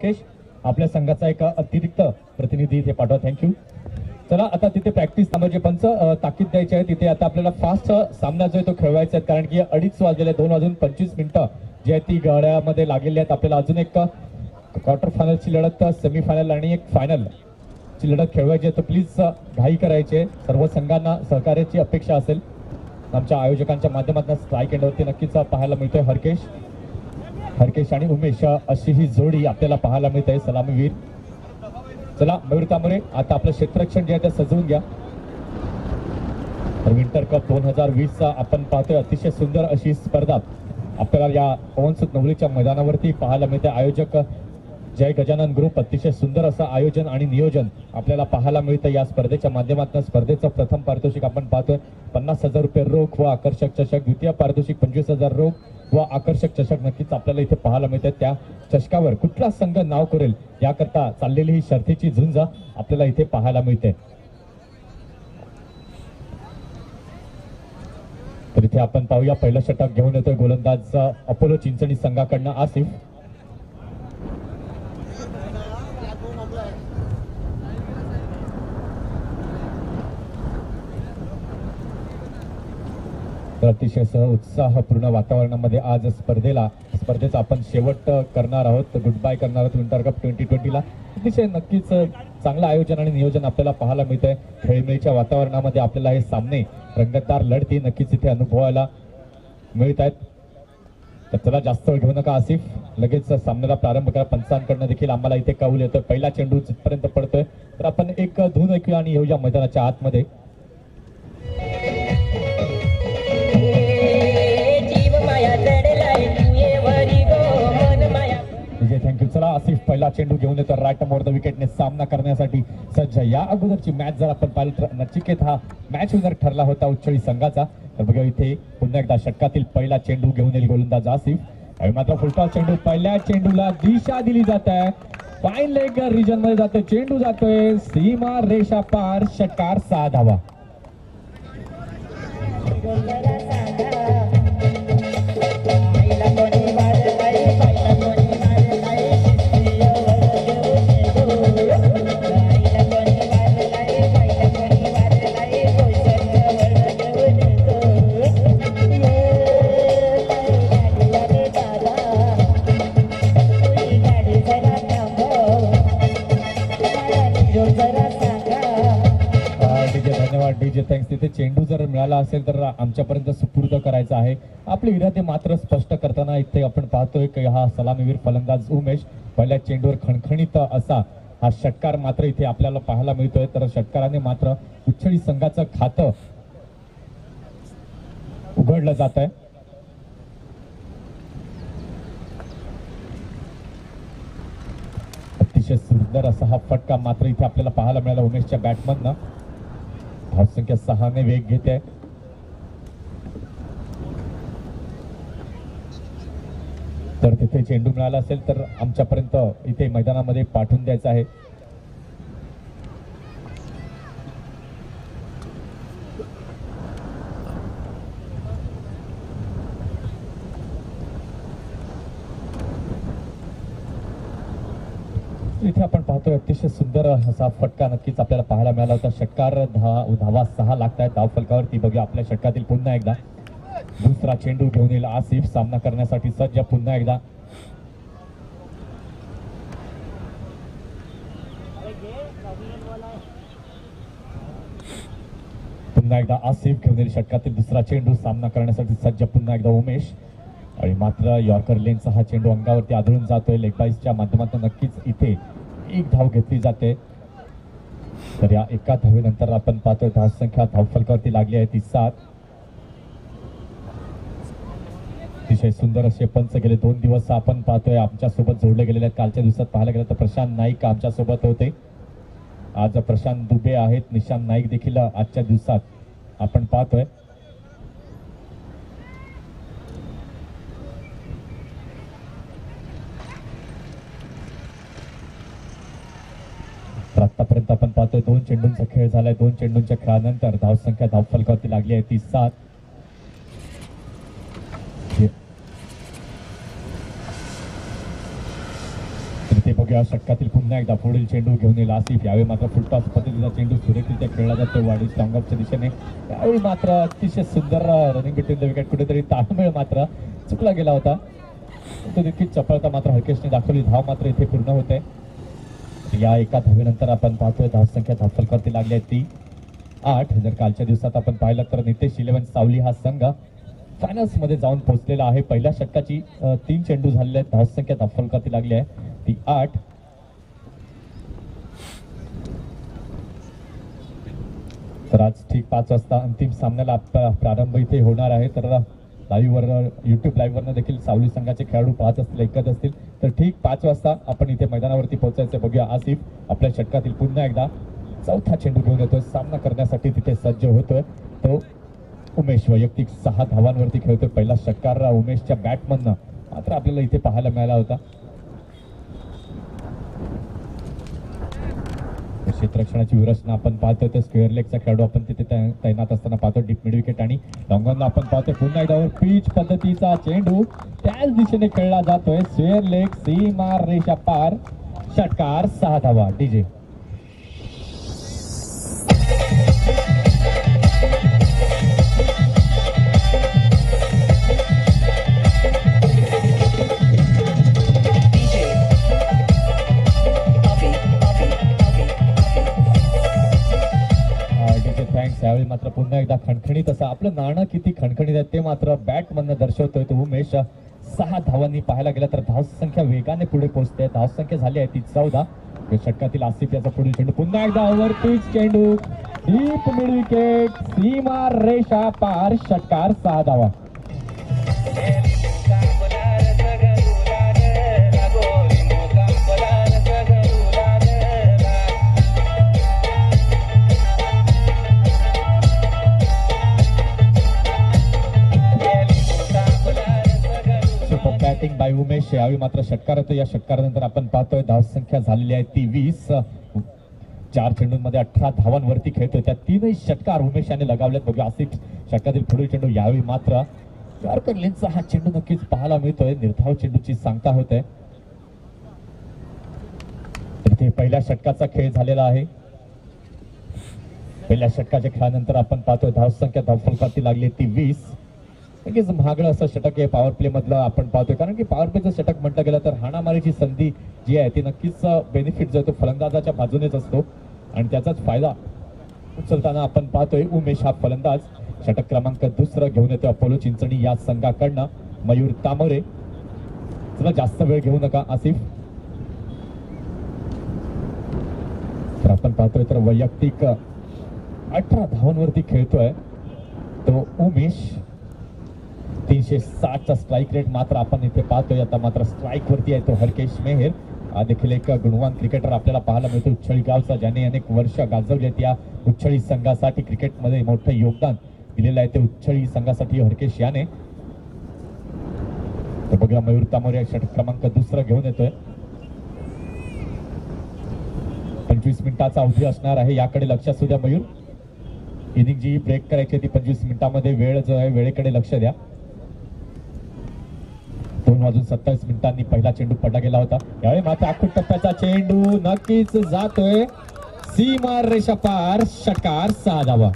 राकेश आपल्या संघाचा एक अतिरिक्त प्रतिनिधी इथे पाठवा. थँक्यू. चला आता तिथे प्रॅक्टिस नामाचे पंच ताकीद द्यायची आहे. तिथे आता आपल्याला फास्ट सामना जो आहे तो खेळवायचा आहे, कारण की 2:30 वाजलेले 2:25 जे आहे ती गळ्यामध्ये लागलेली आहेत. आपल्याला अजून एक क्वार्टर फायनलची लढत, सेमीफायनल आणि एक फायनल ची लढत खेळवायची आहे. तर प्लीज घाई करायची. सर्व संघांना सहकार्याची अपेक्षा असेल. आमच्या आयोजकांच्या माध्यमातून स्ट्राईक एंडवरती नक्कीच पाहायला मिळतोय हरकेश आणि उमेश अशी ही जोडी आपल्याला पाहायला मिळते. सलामीवीर. चला मयूर तांबरे आता आपलं क्षेत्ररक्षण जे आहे ते सजवून घ्या. तर विंटर कप 2020 आपण पाहतोय अतिशय सुंदर अशी स्पर्धा आपल्याला या पवनसुत नवलीच्या मैदानावरती पाहायला मिळते. आयोजक जय गजानन ग्रुप अतिशय सुंदर असं आयोजन आणि नियोजन आपल्याला पाहायला मिळतं या स्पर्धेच्या माध्यमातून. स्पर्धेचं प्रथम पारितोषिक आपण पाहतोय 50,000 रुपये रोख व आकर्षक चषक. द्वितीय पारितोषिक 25,000 रोख व आकर्षक चषक नक्कीच आपल्याला इथे पाहायला मिळते. त्या चषकावर कुठला संघ नाव करेल याकरता चाललेली ही शर्तीची झुंज आपल्याला इथे पाहायला मिळते. तर इथे आपण पाहूया पहिलं षटक घेऊन येतोय गोलंदाज अपोलो चिंचणी संघाकडनं आसिफ. अतिशय उत्साहपूर्ण वातावरणामध्ये आज स्पर्धेचा आपण शेवट करणार आहोत. गुड बाय करणार आहोत विंटर कप 2020 ला. अतिशय नक्कीच चांगलं आयोजन आणि नियोजन आपल्याला पाहायला मिळतंय. खेळमेळीच्या वातावरणामध्ये आपल्याला हे सामने रंगतदार लढती नक्कीच इथे अनुभवायला मिळत आहेत. तर चला जास्त वेळ घेऊ नका आसिफ, लगेच सामन्याला प्रारंभ करा. पंचांकडनं देखील आम्हाला इथे कौल येतोय. पहिला चेंडू जिथपर्यंत पडतोय तर आपण एक धून ऐकूया आणि येऊया मैदानाच्या आतमध्ये. थँक्यू. चला आसिफ पहिला चेंडू घेऊन येतो. राईट मोर द विकेटने सामना करण्यासाठी सज्ज. या अगोदरची मॅच जर आपण पाहिली तर नचिकेत हा मॅच विनर ठरला होता उच्चळी संघाचा. तर बघा इथे पुन्हा एकदा षटकातील पहिला चेंडू घेऊन येईल गोलंदाज आसिफ. मात्र फुलटॉस चेंडू, पहिल्या चेंडूला दिशा दिली जात आहे. फाईन लेग रिजन मध्ये जातोय चेंडू, जातोय सीमा रेषा पार. षटकार 6 धावा. DJ thanks. तिथे चेंडू जर मिळाला असेल तर आमच्यापर्यंत सुपूर्द करायचा आहे. आपले इरादे मात्र स्पष्ट करताना इथे आपण पाहतोय की हा सलामीवीर फलंदाज उमेश पहिल्या चेंडूवर खणखणीत असा हा षटकार मात्र इथे आपल्याला पाहायला मिळतोय. तर षटकाराने मात्र उच्चळी संघाचं खातं उघडलं जात आहे. अतिशय सुंदर असा हा फटका मात्र इथे आपल्याला पाहायला मिळाला उमेशच्या बॅटमननं. धावसंख्या 6 ने वेग घेते. तर तिथे चेंडू मिळाला असेल तर आमच्यापर्यंत इथे मैदानामध्ये पाठवून द्यायचा आहे. इथे आपण पाहतोय अतिशय सुंदर असा फटका नक्कीच आपल्याला पाहायला मिळाला होता. षटकार धावा 6 लागतायत धाव फलकावरती. बघूया आपल्या षटकातील पुन्हा एकदा दुसरा चेंडू घेऊन येईल आसिफ सामना करण्यासाठी सज्ज. पुन्हा एकदा आसिफ घेऊन येईल षटकातील दुसरा चेंडू सामना करण्यासाठी सज्ज. पुन्हा एकदा उमेश. आणि मात्र यॉर्कर लेनचा हा चेंडू अंगावरती आदळून जातोय. लेग बाईसच्या माध्यमातून नक्कीच इथे एक धाव घेतली जाते. तर या एका धावेनंतर आपण पाहतोय धावसंख्या धावफलकावरती लागली आहे ती 7. अतिशय सुंदर असे पंच गेले 2 दिवस आपण पाहतोय आमच्यासोबत जोडले गेलेले आहेत. कालच्या दिवसात पाहायला गेलं तर प्रशांत नाईक आमच्यासोबत होते. आज प्रशांत दुबे आहेत. निशांत नाईक देखील आजच्या दिवसात आपण पाहतोय. आतापर्यंत आपण पाहतोय 2 चेंडूंचा खेळ झालाय. 2 चेंडूंच्या खेळानंतर धावसंख्या धावफलकावरती लागली आहे ती 7. या षटकातील पुन्हा एकदा पुढील चेंडू घेऊन येईल आसिफ. यावेळी मात्र फुलटॉस पद्धतीचा चेंडू सुरेखरित्या खेळला जातो वाडी स्ट्रॉंगअपच्या दिशेने. यावेळी मात्र अतिशय सुंदर रनिंग बिटवीन द विकेट, कुठेतरी ताळमेळ मात्र चुकला गेला होता. तो तितकी चपळता मात्र हरकेशने दाखवली. धाव मात्र इथे पूर्ण होते. या एका धावेनंतर आपण पाहतोय धावसंख्या धावफलकावरती लागली आहे ती 8. जर कालच्या दिवसात आपण पाहिलं तर नितेश 11 सावली हा संघ फायनल्स मध्ये जाऊन पोहोचलेला आहे. पहिल्या षटकाची 3 चेंडू झालेले आहेत. धावसंख्या धावफलकावरती लागली आहे ती 8. तर आज ठीक 5 वाजता अंतिम सामन्याला प्रारंभ इथे होणार आहे. तर लाईव्हवर युट्यूब लाईव्हवरनं देखील सावली संघाचे खेळाडू पाहत असतील, ऐकत असतील. तर ठीक 5 वाजता आपण इथे मैदानावरती पोहोचायचं. बघूया आसिफ आपल्या षटकातील पुन्हा एकदा चौथा चेंडू घेऊन येतोय. सामना करण्यासाठी तिथे सज्ज होतोय तो उमेश. वैयक्तिक 6 धावांवरती खेळतोय. पहिला षटकार उमेशच्या बॅटमधनं मात्र आपल्याला इथे पाहायला मिळाला होता. क्षेत्ररक्षणाची विरचना आपण पाहतोय. तर स्क्वेअर लेगचा खेळाडू आपण तिथे तैनात असताना पाहतो. डीप मिड विकेट आणि लॉंगॉनला आपण पाहतोय पुन्हा एकदा पिच पद्धतीचा चेंडू त्याच दिशेने खेळला जातोय. स्क्वेअर लेग सीमा रेषा पार. षटकार 6 धावा. डीजे यावेळी मात्र पुन्हा एकदा खणखणीत असं आपलं नाणं किती खणखणीत आहे ते मात्र बॅट मधनं दर्शवतोय तो उमेश. 6 धावांनी पाहायला गेला तर धावसंख्या वेगाने पुढे पोहोचते. धावसंख्या झाली आहे ती 14. षटकातील आसिफ याचा पुढील चेंडू पुन्हा एकदा ओव्हर पिच चेंडू डीप मिड विकेट सीमा रेषा पार. षटकार 6 धावा. Batting by Umesh. यावेळी मात्र षटकार होतो. या षटकारानंतर आपण पाहतोय धावसंख्या झालेली आहे ती 20. 4 चेंडूंमध्ये 18 धावांवरती खेळतोय. त्या 3ही षटकार उमेश याने लगावलेत. बघूया आसिफ षटकातील पुढील चेंडू. यावेळी मात्र यॉर्कर लेनचा हा चेंडू नक्कीच पाहायला मिळतोय. निर्धाव चेंडूची सांगता होते. इथे पहिल्या षटकाचा खेळ झालेला आहे. पहिल्या षटकाच्या खेळानंतर आपण पाहतोय धावसंख्या धावफलकावरती लागली ती 20. नक्कीच महागडं असं षटक आहे पॉवर प्ले मधलं आपण पाहतोय. कारण की पॉवर प्लेचं षटक म्हटलं गेलं तर हाणामारीची संधी जी आहे ती नक्कीच बेनिफिट जो तो फलंदाजाच्या बाजूनेच असतो आणि त्याचाच फायदा उचलताना आपण पाहतोय उमेश हा फलंदाज. षटक क्रमांक 2 घेऊन येतो अपोलो चिंचणी या संघाकडनं मयूर तामोरे. चला जास्त वेळ घेऊ नका आसिफ. तर आपण पाहतोय तर वैयक्तिक 18 धावांवरती खेळतोय तो उमेश. 360चा स्ट्राईक रेट मात्र आपण इथे पाहतोय. आता मात्र स्ट्राईक वरती आहे तो हरकेश मेहर. हा देखील एक गुणवान क्रिकेटर आपल्याला पाहायला मिळतो उच्छळी गावचा, ज्याने अनेक वर्ष गाजवली आहेत. या उच्छळी संघासाठी क्रिकेटमध्ये मोठं योगदान दिलेलं आहे ते उच्छळी संघासाठी हरकेश याने. तर बघूया मयूर तामोरे षटक क्रमांक 2 घेऊन येतोय. 25 मिनिटाचा अवधी असणार आहे. याकडे लक्ष असू द्या मयूर. इनिंग जी ब्रेक करायची ती 25 मिनिटांमध्ये वेळ जो आहे वेळेकडे लक्ष द्या. 2:27 पहिला चेंडू पडला गेला होता. यावेळी मात्र आखूड टप्प्याचा चेंडू नक्कीच जातोय सीमा रेषा पार. षटकार 6 धावा.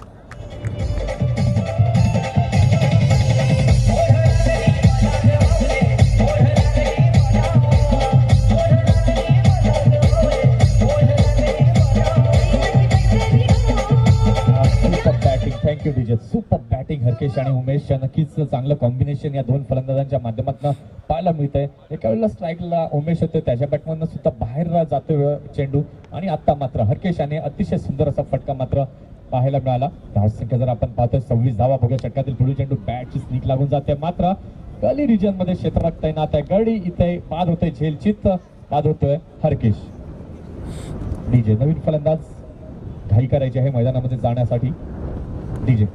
Thank you DJ. Super batting Harkesh आणि उमेश. नक्कीच चांगलं कॉम्बिनेशन या दोन फलंदाजांच्या माध्यमातून पाहायला मिळतंय. एका वेळेला स्ट्राईकला उमेश होते, त्याच्या बॅटमधनं सुद्धा बाहेर जातोय चेंडू आणि आता मात्र हरकेश याने अतिशय सुंदर असा फटका मात्र पाहायला मिळाला. धावसंख्या जर आपण पाहतोय 26 धावा. बघूया षटकातील पुढील चेंडू बॅटची स्निक लागून जाते. मात्र गली रिजन मध्ये क्षेत्ररक्षक तैनात आहे. गडी इथे बाद होतोय झेलचित बाद होतोय हरकेश. डीजे नवीन फलंदाज घाई करायची आहे मैदानामध्ये जाण्यासाठी. DJ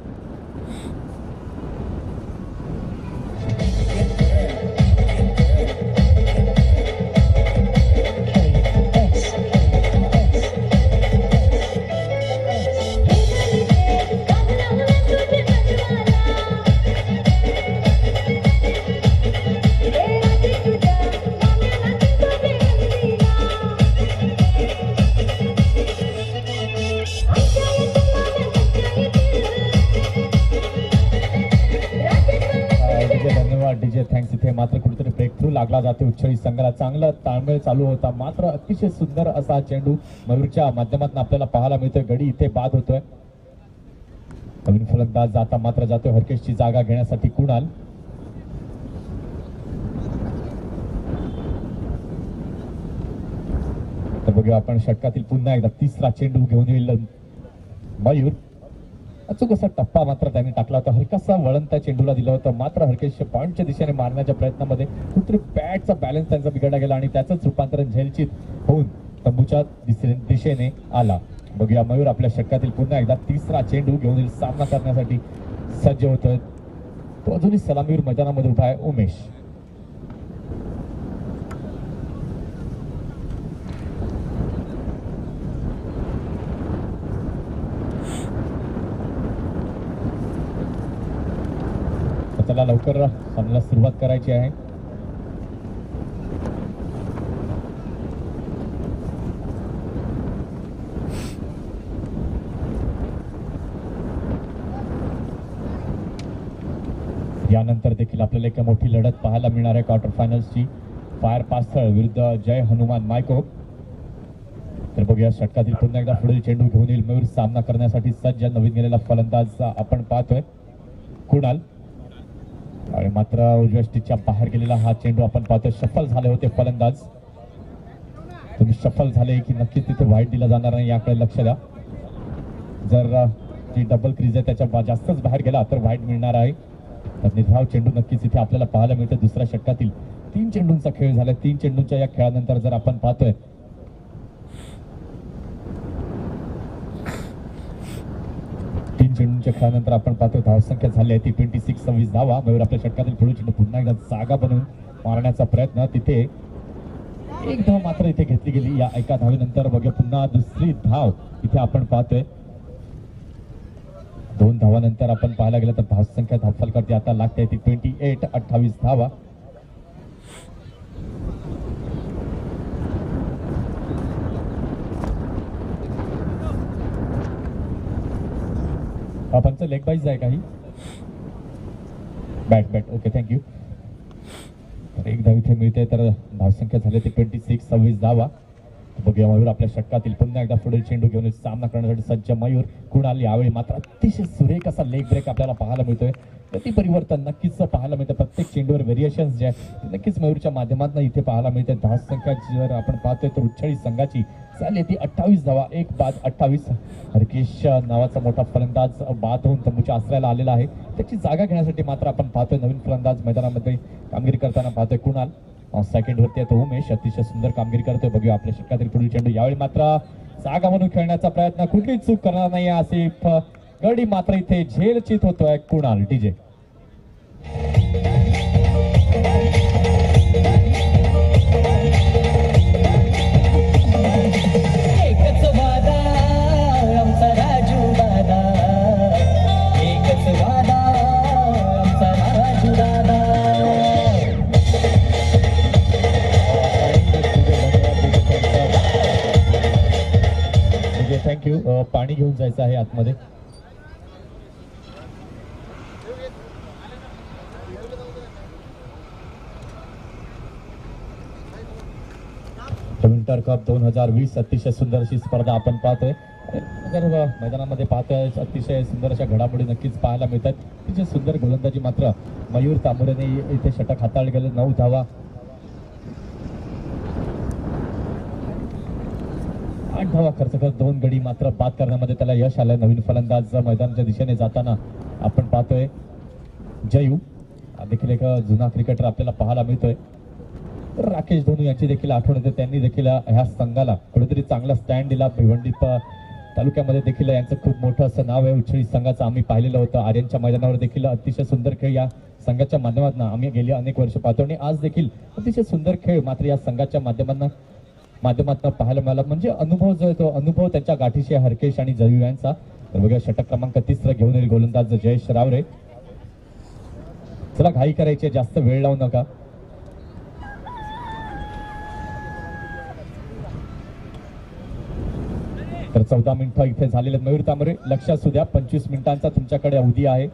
DJ thanks. इथे मात्र कुठेतरी ब्रेक थ्रू लागला जाते उच्छळी संघाला. चांगला ताळमेळ चालू होता, मात्र अतिशय सुंदर असा चेंडू मयूरच्या माध्यमातून आपल्याला पाहायला मिळतोय. गडी इथे बाद होतोय. नवीन फलंदाज जाता मात्र जातोय हरकेशची जागा घेण्यासाठी कुणाल. तर बघूया आपण षटकातील पुन्हा एकदा तिसरा चेंडू घेऊन येईल मयूर. अचूक असा टप्पा मात्र त्याने टाकला होता. हलकासा वळण त्या चेंडूला दिलं होतं, मात्र हरकेश पॉईंटच्या दिशेने मारण्याच्या प्रयत्नामध्ये कुठेतरी बॅटचा बॅलन्स त्यांचा बिघडला गेला आणि त्याचंच रूपांतरण झेलचित होऊन तंबूच्या दिशेने आला. बघूया मयूर आपल्या षटकातील पुन्हा एकदा तिसरा चेंडू घेऊन येईल. सामना करण्यासाठी सज्ज होतोय. तो अजूनही सलामीवर मैदानामध्ये उभा आहे उमेश. चला लवकर सामन्याला सुरुवात करायची आहे. यानंतर देखील आपल्याला एक मोठी लढत पाहायला मिळणार आहे क्वार्टर फायनल्सची. फायर पास्थळ विरुद्ध जय हनुमान मायको. तर बघूया षटकातील पुन्हा एकदा पुढील चेंडू घेऊन येईल मयूर. सामना करण्यासाठी सज्ज नवीन गेलेला फलंदाज आपण पाहतोय कुणाल. आणि मात्र उजव्या स्टिकच्या बाहेर गेलेला हा चेंडू आपण पाहतोय. शफल झाले होते फलंदाज. तुम्ही शफल झाले की नक्कीच तिथे वाईट दिला जाणार नाही, याकडे लक्ष द्या. जर जी डबल क्रीज आहे त्याच्या जास्तच बाहेर गेला तर वाईट मिळणार आहे. तर निर्धाव चेंडू नक्कीच इथे आपल्याला पाहायला मिळतं. दुसऱ्या षटकातील 3 चेंडूंचा खेळ झाला. 3 चेंडूंच्या या खेळानंतर जर आपण पाहतोय 3 चेंडूंच्या खेळानंतर आपण पाहतोय धावसंख्या झाली आहे ती 26 धावा. मयूर आपल्या षटकातील पुढील चेंडू पुन्हा एकदा जागा बनवून मारण्याचा प्रयत्न. तिथे एक धाव मात्र इथे घेतली गेली. या एका धावेनंतर बघूया पुन्हा दुसरी धाव इथे आपण पाहतोय. 2 धावानंतर आपण पाहायला गेलं तर धावसंख्या धावफल करते आता लागते ती 28 धावा. आपणचं लेग बाईज आहे काही बॅट ओके थँक्यू. एक धाव इथे मिळते तर धावसंख्या झाली ती 26 धावा. बघूया मयूर आपल्या षटकातील पुन्हा एकदा पुढील चेंडू घेऊन सामना करण्यासाठी सज्ज मयूर. कुणाल यावेळी मात्र अतिशय सुरेख असा लेग ब्रेक आपल्याला पाहायला मिळतोय. गती परिवर्तन नक्कीच पाहायला मिळतं. प्रत्येक चेंडूवर व्हेरिएशन्स जे आहे नक्कीच मयूरच्या माध्यमातून इथे पाहायला मिळते. धावसंख्या जर आपण पाहतोय तर उच्छळी संघाची झाली ती 28 धावा. एक बाद 28. हरकेश नावाचा मोठा फलंदाज बाद होऊन तंबूच्या आश्रयाला आलेला आहे. त्याची जागा घेण्यासाठी मात्र आपण पाहतोय नवीन फलंदाज मैदानामध्ये कामगिरी करताना पाहतोय कुणाल. सेकंड वरती आहे तो उमेश. अतिशय सुंदर कामगिरी करतोय. बघूया आपल्या षटकातील पुढील चेंडू. यावेळी मात्र जागा म्हणून खेळण्याचा प्रयत्न. कुठली चूक करणार नाही आसिफ. गडी मात्र इथे झेलचित होतोय कुणाल. DJ thank you. पाणी घेऊन जायचं आहे आतमध्ये. विंटर कप 2020 अतिशय सुंदर अशी स्पर्धा आपण पाहतोय. मैदानामध्ये पाहतोय अतिशय सुंदर अशा घडामोडी नक्कीच पाहायला मिळतात. अतिशय सुंदर गोलंदाजी मात्र मयूर तांबोरेने इथे षटक हाताळले गेले. 9 धावा 8 धावा खर्च करत 2 गडी मात्र बाद करण्यामध्ये त्याला यश आलंय. नवीन फलंदाज मैदानाच्या दिशेने जाताना आपण पाहतोय जयू. देखील एक जुना क्रिकेटर आपल्याला पाहायला मिळतोय. राकेश धोनी यांची देखील आठवण येते. त्यांनी देखील ह्या संघाला कुठेतरी चांगला स्टँड दिला. भिवंडी तालुक्यामध्ये देखील यांचं खूप मोठं असं नाव आहे उच्छळी संघाचं. आम्ही पाहिलेलं होतं आर्यनच्या मैदानावर देखील अतिशय सुंदर खेळ या संघाच्या माध्यमातून आम्ही गेली अनेक वर्ष पाहतो. आणि आज देखील अतिशय सुंदर खेळ मात्र या संघाच्या माध्यमातून पाहायला मिळाला. म्हणजे अनुभव जो आहे तो अनुभव त्यांच्या गाठीशी हरकेश आणि जयू यांचा. तर बघा षटक क्रमांक 30 घेऊन येईल गोलंदाज जयेश रावरे. चला घाई करायची, जास्त वेळ लावू नका. तर 14 मिनिटं इथे झालेले. मयूर तांबोरे लक्षात सुद्या 25 मिनिटांचा तुमच्याकडे अवधी आहे.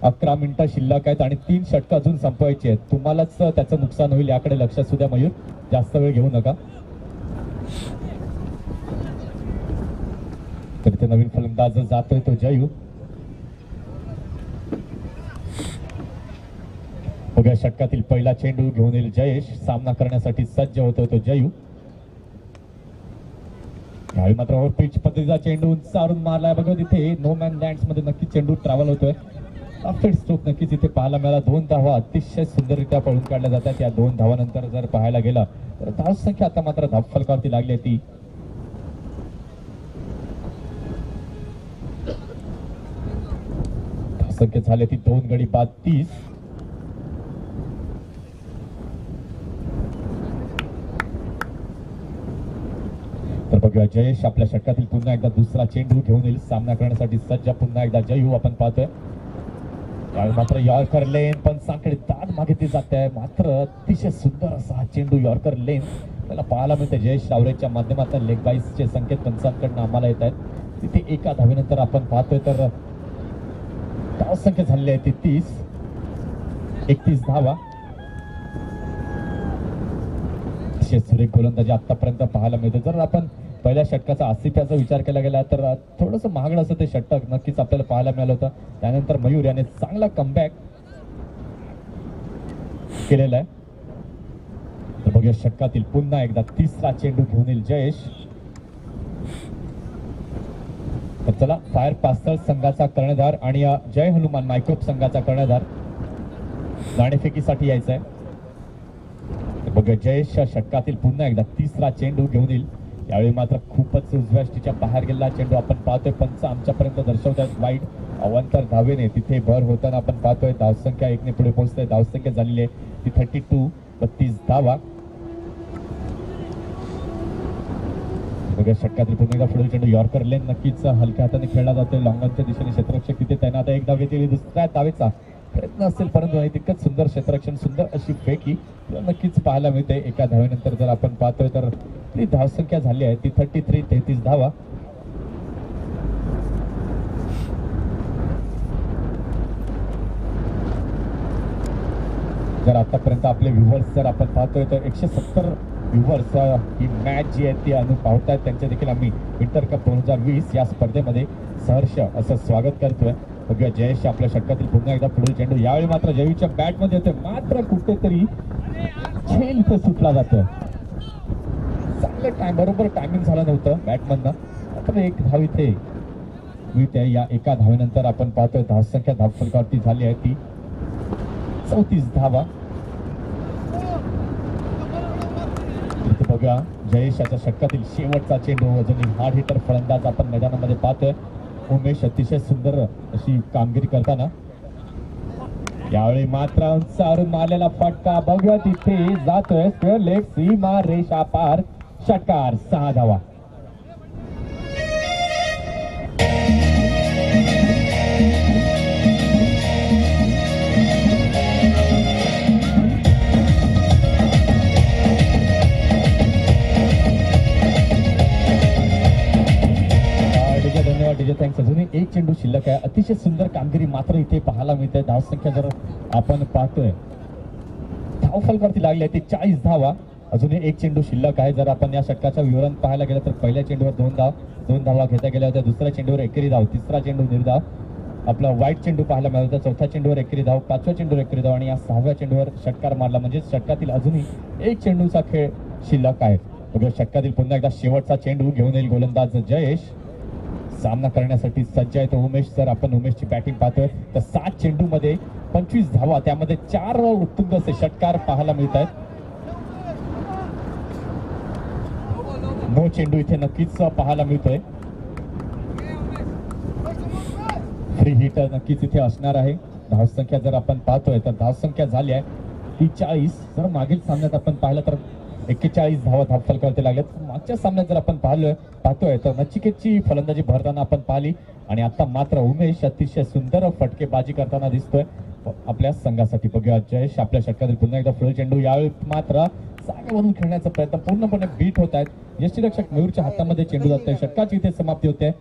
11 मिनिटं शिल्लक आहेत आणि 3 षटकं अजून संपवायची आहेत. तुम्हालाच त्याचं नुकसान होईल याकडे लक्ष असू द्या मयूर, जास्त वेळ घेऊ नका. तर ते नवीन फलंदाज जातोय तो जयू. बघा षटकातील पहिला चेंडू घेऊन येईल जयेश. सामना करण्यासाठी सज्ज होतोय तो जयू. यावेळी मात्र ओव्हर पिच पद्धतीचा चेंडू उंचावरून मारलाय. बघा तिथे नो मॅन लँड्स मध्ये नक्की चेंडू ट्रॅव्हल होतोय. परफेक्ट स्ट्रोक नक्कीच इथे पाहायला मिळाला. 2 धावा अतिशय सुंदररित्या पळून काढल्या जातात. या 2 धावानंतर जर पाहायला गेला तर धाव संख्या आता मात्र धावफलकावरती लागली आहे ती धावसंख्या झाली ती 2 गडी बाद 30. तर बघूया जयेश आपल्या षटकातील पुन्हा एकदा दुसरा चेंडू घेऊन येईल. सामना करण्यासाठी सज्ज पुन्हा एकदा जयू आपण पाहतोय. यावेळी मात्र यॉर्कर लेन पण सांकडे दाद मागितली जाते आहे. मात्र अतिशय सुंदर असा हा चेंडू यॉर्कर लेन त्याला पाहायला मिळते. जयेश रावरेच्या माध्यमातून लेग बाईसचे संकेत पंचांकडनं आम्हाला येत आहेत. तिथे एका धावेनंतर आपण पाहतोय तर धाव संख्या झालेली आहे ती 31 धावा. सुरेख गोलंदाजी आतापर्यंत पाहायला मिळते. जर आपण पहिल्या षटकाचा आसिफाचा विचार केला गेला तर थोडस महागड असं ते षटक नक्कीच आपल्याला पाहायला मिळालं होतं. त्यानंतर मयूर याने चांगला कमबॅक केलेला आहे. तर बघूया षटकातील पुन्हा एकदा तिसरा चेंडू घेऊन येईल जयेश. तर चला फायर पास्तळ संघाचा कर्णधार आणि जय हनुमान मायक्रोप संघाचा कर्णधार नाणेफेकीसाठी यायचा आहे. बघा जयेश षटकातील पुन्हा एकदा तिसरा चेंडू घेऊन येईल. यावेळी मात्र खूपच उजव्या यष्टीच्या बाहेर गेलेला चेंडू आपण पाहतोय. पंच आमच्यापर्यंत दर्शवत आहेत वाईट अवांतर धावेने तिथे भर होताना आपण पाहतोय. धावसंख्या 1 ने पुढे पोहोचते. धावसंख्या झालेली आहे ती 32 धावा. बघा षटकातील पुन्हा एकदा पुढील चेंडू यॉर्कर लेन नक्कीच हलक्या हाताने खेळला जातोय. लॉंगॉनच्या दिशेने क्षेत्ररक्षक तिथे तैनात आहे. एक धाव घेतली. दुसऱ्या धावेचा प्रयत्न असेल परंतु तितकंच सुंदर क्षेत्ररक्षण सुंदर अशी फेकी नक्कीच पाहायला मिळते. एका धावेनंतर जर आपण पाहतोय तर ती धावसंख्या झाली आहे ती 33 धावा. जर आतापर्यंत आपले व्ह्युअर्स जर आपण पाहतोय तर 170 व्ह्युअर्स ही मॅच जी आहे ती पाहतायत. त्यांचे देखील आम्ही विंटर कप 2020 या स्पर्धेमध्ये सहर्ष असं स्वागत करतोय. बघूया जयेश आपल्या षटकातील पुन्हा एकदा पुढील चेंडू. यावेळी मात्र जयूच्या बॅट मध्ये येते. मात्र कुठेतरी खेळ इथे सुटला जातोय. चांगलं बरोबर टायमिंग झालं नव्हतं बॅटमधनं. मात्र एक धाव इथे मिळते. या एका धावेनंतर आपण पाहतोय धावसंख्या धावफलकावरती झाली आहे ती 34 धावा. बघा जयेश याच्या षटकातील शेवटचा चेंडू अजूनही हार्ड हिटर फलंदाज आपण मैदानामध्ये पाहतोय. उमेश अतिशय सुंदर अशी कामगिरी करताना. यावेळी मात्र उंचावरून मारलेला फटका बघूया तिथे जातोय लेग सीमा रेषा पार. षटकार 6 धावा. धन्यवाद थँक्स. अजूनही एक चेंडू शिल्लक आहे. अतिशय सुंदर कामगिरी मात्र इथे पाहायला मिळते. धावसंख्या जर आपण पाहतोय धावफलकावरती लागली आहे ती 40 धावा. अजूनही एक चेंडू शिल्लक आहे. जर आपण या षटकाचं विवरण पाहायला गेलं तर पहिल्या चेंडूवर 2 धावा घेतल्या गेल्या होत्या. दुसऱ्या चेंडूवर एकेरी धाव. तिसरा चेंडू निर्धाव. आपला वाईट चेंडू पाहायला मिळाला होता. चौथ्या चेंडूवर एकेरी धाव. 5व्या चेंडूवर एकेरी धाव आणि या 6व्या चेंडूवर षटकार मारला. म्हणजे षटकातील अजूनही एक चेंडूचा खेळ शिल्लक आहे. बघूया षटकातील पुन्हा एकदा शेवटचा चेंडू घेऊन येईल गोलंदाज जयेश. सामना करण्यासाठी सज्ज आहे तो उमेश. जर आपण उमेशची बॅटिंग पाहतोय तर 7 चेंडू मध्ये 25 धावा. त्यामध्ये 4 उत्तुंग असे षटकार पाहायला मिळत आहेत. 9 चेंडू इथे नक्कीच पाहायला मिळतोय. फ्री हिट नक्कीच इथे असणार आहे. धावसंख्या जर आपण पाहतोय तर धावसंख्या झाली आहे ती 40. जर मागील सामन्यात आपण पाहिलं तर 41 धावा धावफलकावरती लागल्यात. मागच्या सामन्यात जर आपण पाहतोय तर नचिकेतची फलंदाजी भरताना आपण पाहिली आणि आता मात्र उमेश अतिशय सुंदर फटकेबाजी करताना दिसतोय आपल्या संघासाठी. बघूया जयेश आपल्या षटकातील पुन्हा एकदा पुढील चेंडू. यावेळी मात्र जागेवरून खेळण्याचा प्रयत्न पूर्णपणे बीट होत आहेत. यष्टीरक्षक मयूरच्या हातामध्ये चेंडू जातोय. षटकाची इथे समाप्ती होते.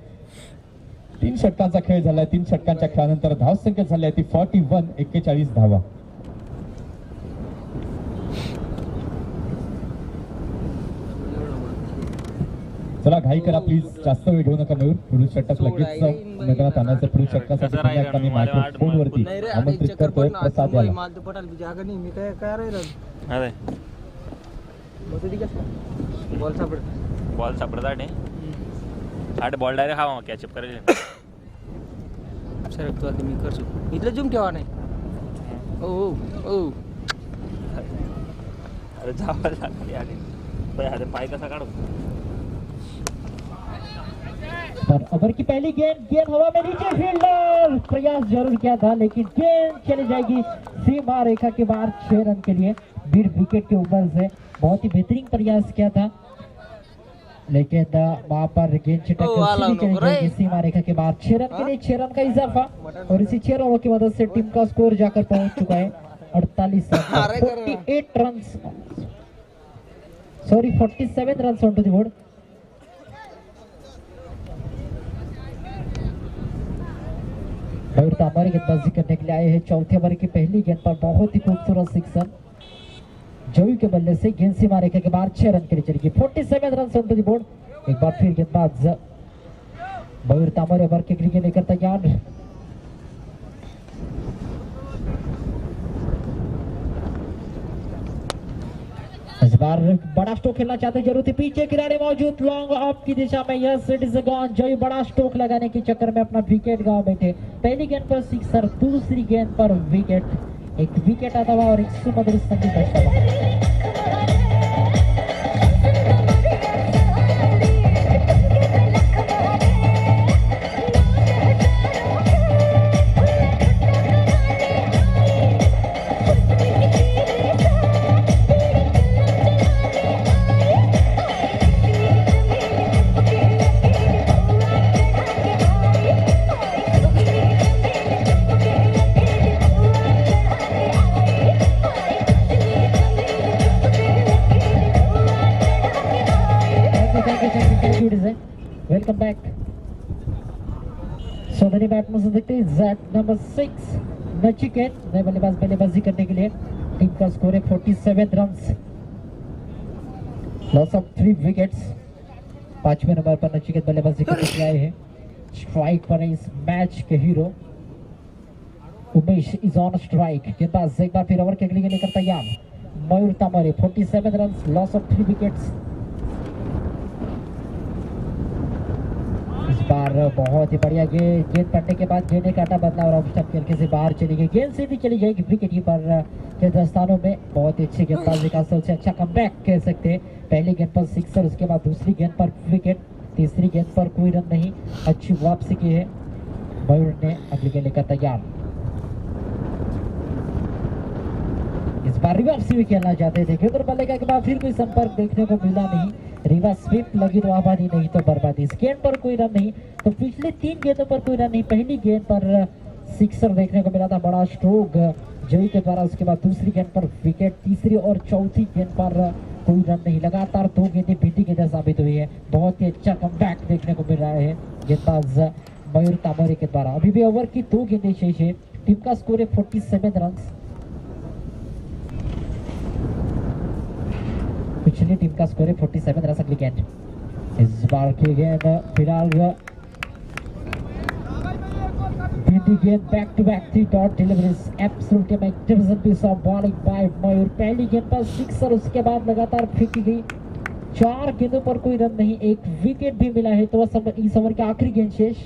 3 षटकांचा खेळ झालाय. 3 षटकांच्या खेळानंतर धावसंख्या झाली आहे ती 41, 41 धावा. चला घाई करा प्लीज, जास्त वेळ घेऊ नका मयूर. पुरुष षटक लगेच मैदानात आणायचं. पुरुष षटकासाठी पुन्हा एकदा मी मायक्रोफोनवरती आमंत्रित करतोय प्रसाद याला. बॉल सापडत आठ बॉल डायरेक्ट हा कॅचअप करेल. सर तू मी करतो इथलं जूम ठेवा नाही. ओ ओ अरे जावा लागली पाय कसा काढू. पर ओवर की पहली गेंद हवा में नीचे, फील्डर प्रयास जरूर किया था लेकिन गेंद चली जाएगी सीमा रेखा के बाहर 6 रन के लिए. बीट विकेट के ऊपर से बहुत ही बेहतरीन प्रयास किया था लेकिन वहां पर गेंद चली जाएगी सीमा रेखा के बाहर 6 रन के लिए. 6 रन का इजाफा और इसी 6 रनों की मदद से टीम का स्कोर जाकर पहुंच चुका है 48 run. 48 run, sorry 47 run on to the board. Mayur Tambare गेंदबाजी करने के लिए आए हैं. चौथे ओवर की पहली गेंद पर बहुत ही खूबसूरत सिक्सर जोई के बल्ले से गेंद सीमा रेखा के बाहर 6 रन के लिए चलेगी. 47 रन ऑन द बोर्ड. एक बार फिर गेंदबाज मयूर तांबारे ओवर के लिए लेकर तैयार. इस बार बड़ा स्ट्रोक खेलना चाहते जरूर थी. पीछे खिलाड़ी मौजूद लॉन्ग ऑफ की दिशा में. Yes it is a gone. जोई बड़ा स्ट्रोक लगाने के चक्कर में अपना विकेट गंवा बैठे. पहली गेंद पर सिक्सर, दूसरी गेंद पर विकेट. एक विकेट आता हुआ और एक सुमधुर संगीत बजता हुआ. Welcome back. सौदानी बैट्समैन से देखते हैं ज़ैट नंबर 6 नचिकेत नए बल्लेबाज बल्लेबाजी करने के लिए. टीम का स्कोर है 47 रन, लॉस ऑफ 3 विकेट्स. 5वें नंबर पर नचिकेत बल्लेबाजी करने के लिए आए हैं. स्ट्राइक पर इस मैच के hero Umesh is on strike. गेंदबाज एक बार फिर ओवर के लिए लेकर तैयार. Mayur Tambare 47 run, loss of 3 wickets. इस बार बहुत ही बढ़िया गेंद पड़ने के बाद गेंद काटा बदला और ऑफ स्टंप खेल से बाहर चली गई. गेंद सीधी चली जाएगी विकेट कीपर के दस्तानों में. बहुत ही अच्छी गेंदबाजी का सबसे अच्छा कमबैक कह सकते हैं. पहली गेंद पर सिक्सर, उसके बाद दूसरी गेंद पर विकेट, तीसरी गेंद पर कोई रन नहीं. अच्छी वापसी की है. मयूर ने अगली गेंद लेकर तैयार. इस बार रिवर्स भी खेलना चाहते थे उधर बल्ले के बाद फिर कोई संपर्क देखने को मिला नहीं. रिवर्स स्वीप लगी तो आबादी, नहीं तो बर्बादी. इस गेंद पर कोई रन नहीं. तो पिछले 3 गेंदों पर कोई रन नहीं. पहली गेंद पर सिक्सर देखने को मिला था, बड़ा स्ट्रोक जोई के द्वारा. उसके बाद दूसरी गेंद पर विकेट, तीसरी और चौथी गेंद पर कोई रन नहीं. लगातार 2 गेंदें भिंडी की तरह साबित हुई है. बहुत ही अच्छा कमबैक देखने को मिल रहा है गेंदबाज मयूर तांबारे के द्वारा. अभी भी ओवर की 2 गेंदें शेष है. टीम का स्कोर है 47 रन. पिछली टीम का स्कोर है 47 रन. अगली गेंद इस बार की गेंद फिलहाल भिंडी गेंद. Back to back 3 dot deliveries. Absolutely magnificent piece of bowling by Mayur. पहली गेंद पर सिक्सर, उसके बाद लगातार फेंकी गई. 4 गेंदों पर कोई रन नहीं. एक विकेट भी मिला है. तो इस ओवर की आखिरी गेंद शेष.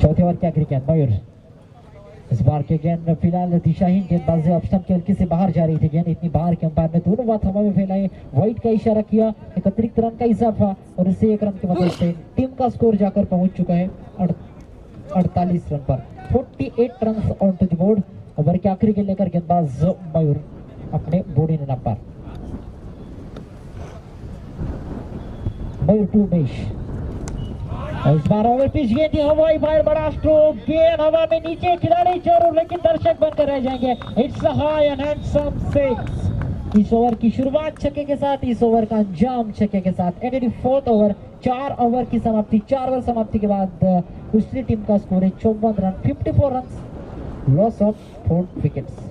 चौथे ओवर की आखिरी गेंद मयूर. इस बार के गेंद फिलहाल दिशाहीन गेंदबाजी ऑफ स्टंप के हल्के से बाहर जा रही थी. गेंद इतनी बाहर के अंपायर ने दोनों बात हवा में फैलाए. वाइड का इशारा किया. एक अतिरिक्त रन का इजाफा और इससे 1 रन की मदद से टीम का स्कोर जाकर पहुंच चुका है 48 रन पर. 48 run on to the board. Over के आखिरी गेंद लेकर गेंदबाज मयूर अपने बॉडी ने नंबर. मयूर टू उमेश. इस बार ओवर पिच गेंद थी, हवाई फायर, बड़ा स्ट्रोक. गेंद हवा में नीचे, खिलाड़ी जरूर लेकिन दर्शक बनकर रह जाएंगे. It's a high end handsome 6. Is over की शुरुआत छक्के के साथ, इस ओवर का अंजाम छक्के के साथ। एंड फोर्थ ओवर, 4 ओवर की समाप्ति। 4 ओवर समाप्ति के बाद दूसरी टीम का स्कोर है 54 run, 54 run, loss of 4 wickets.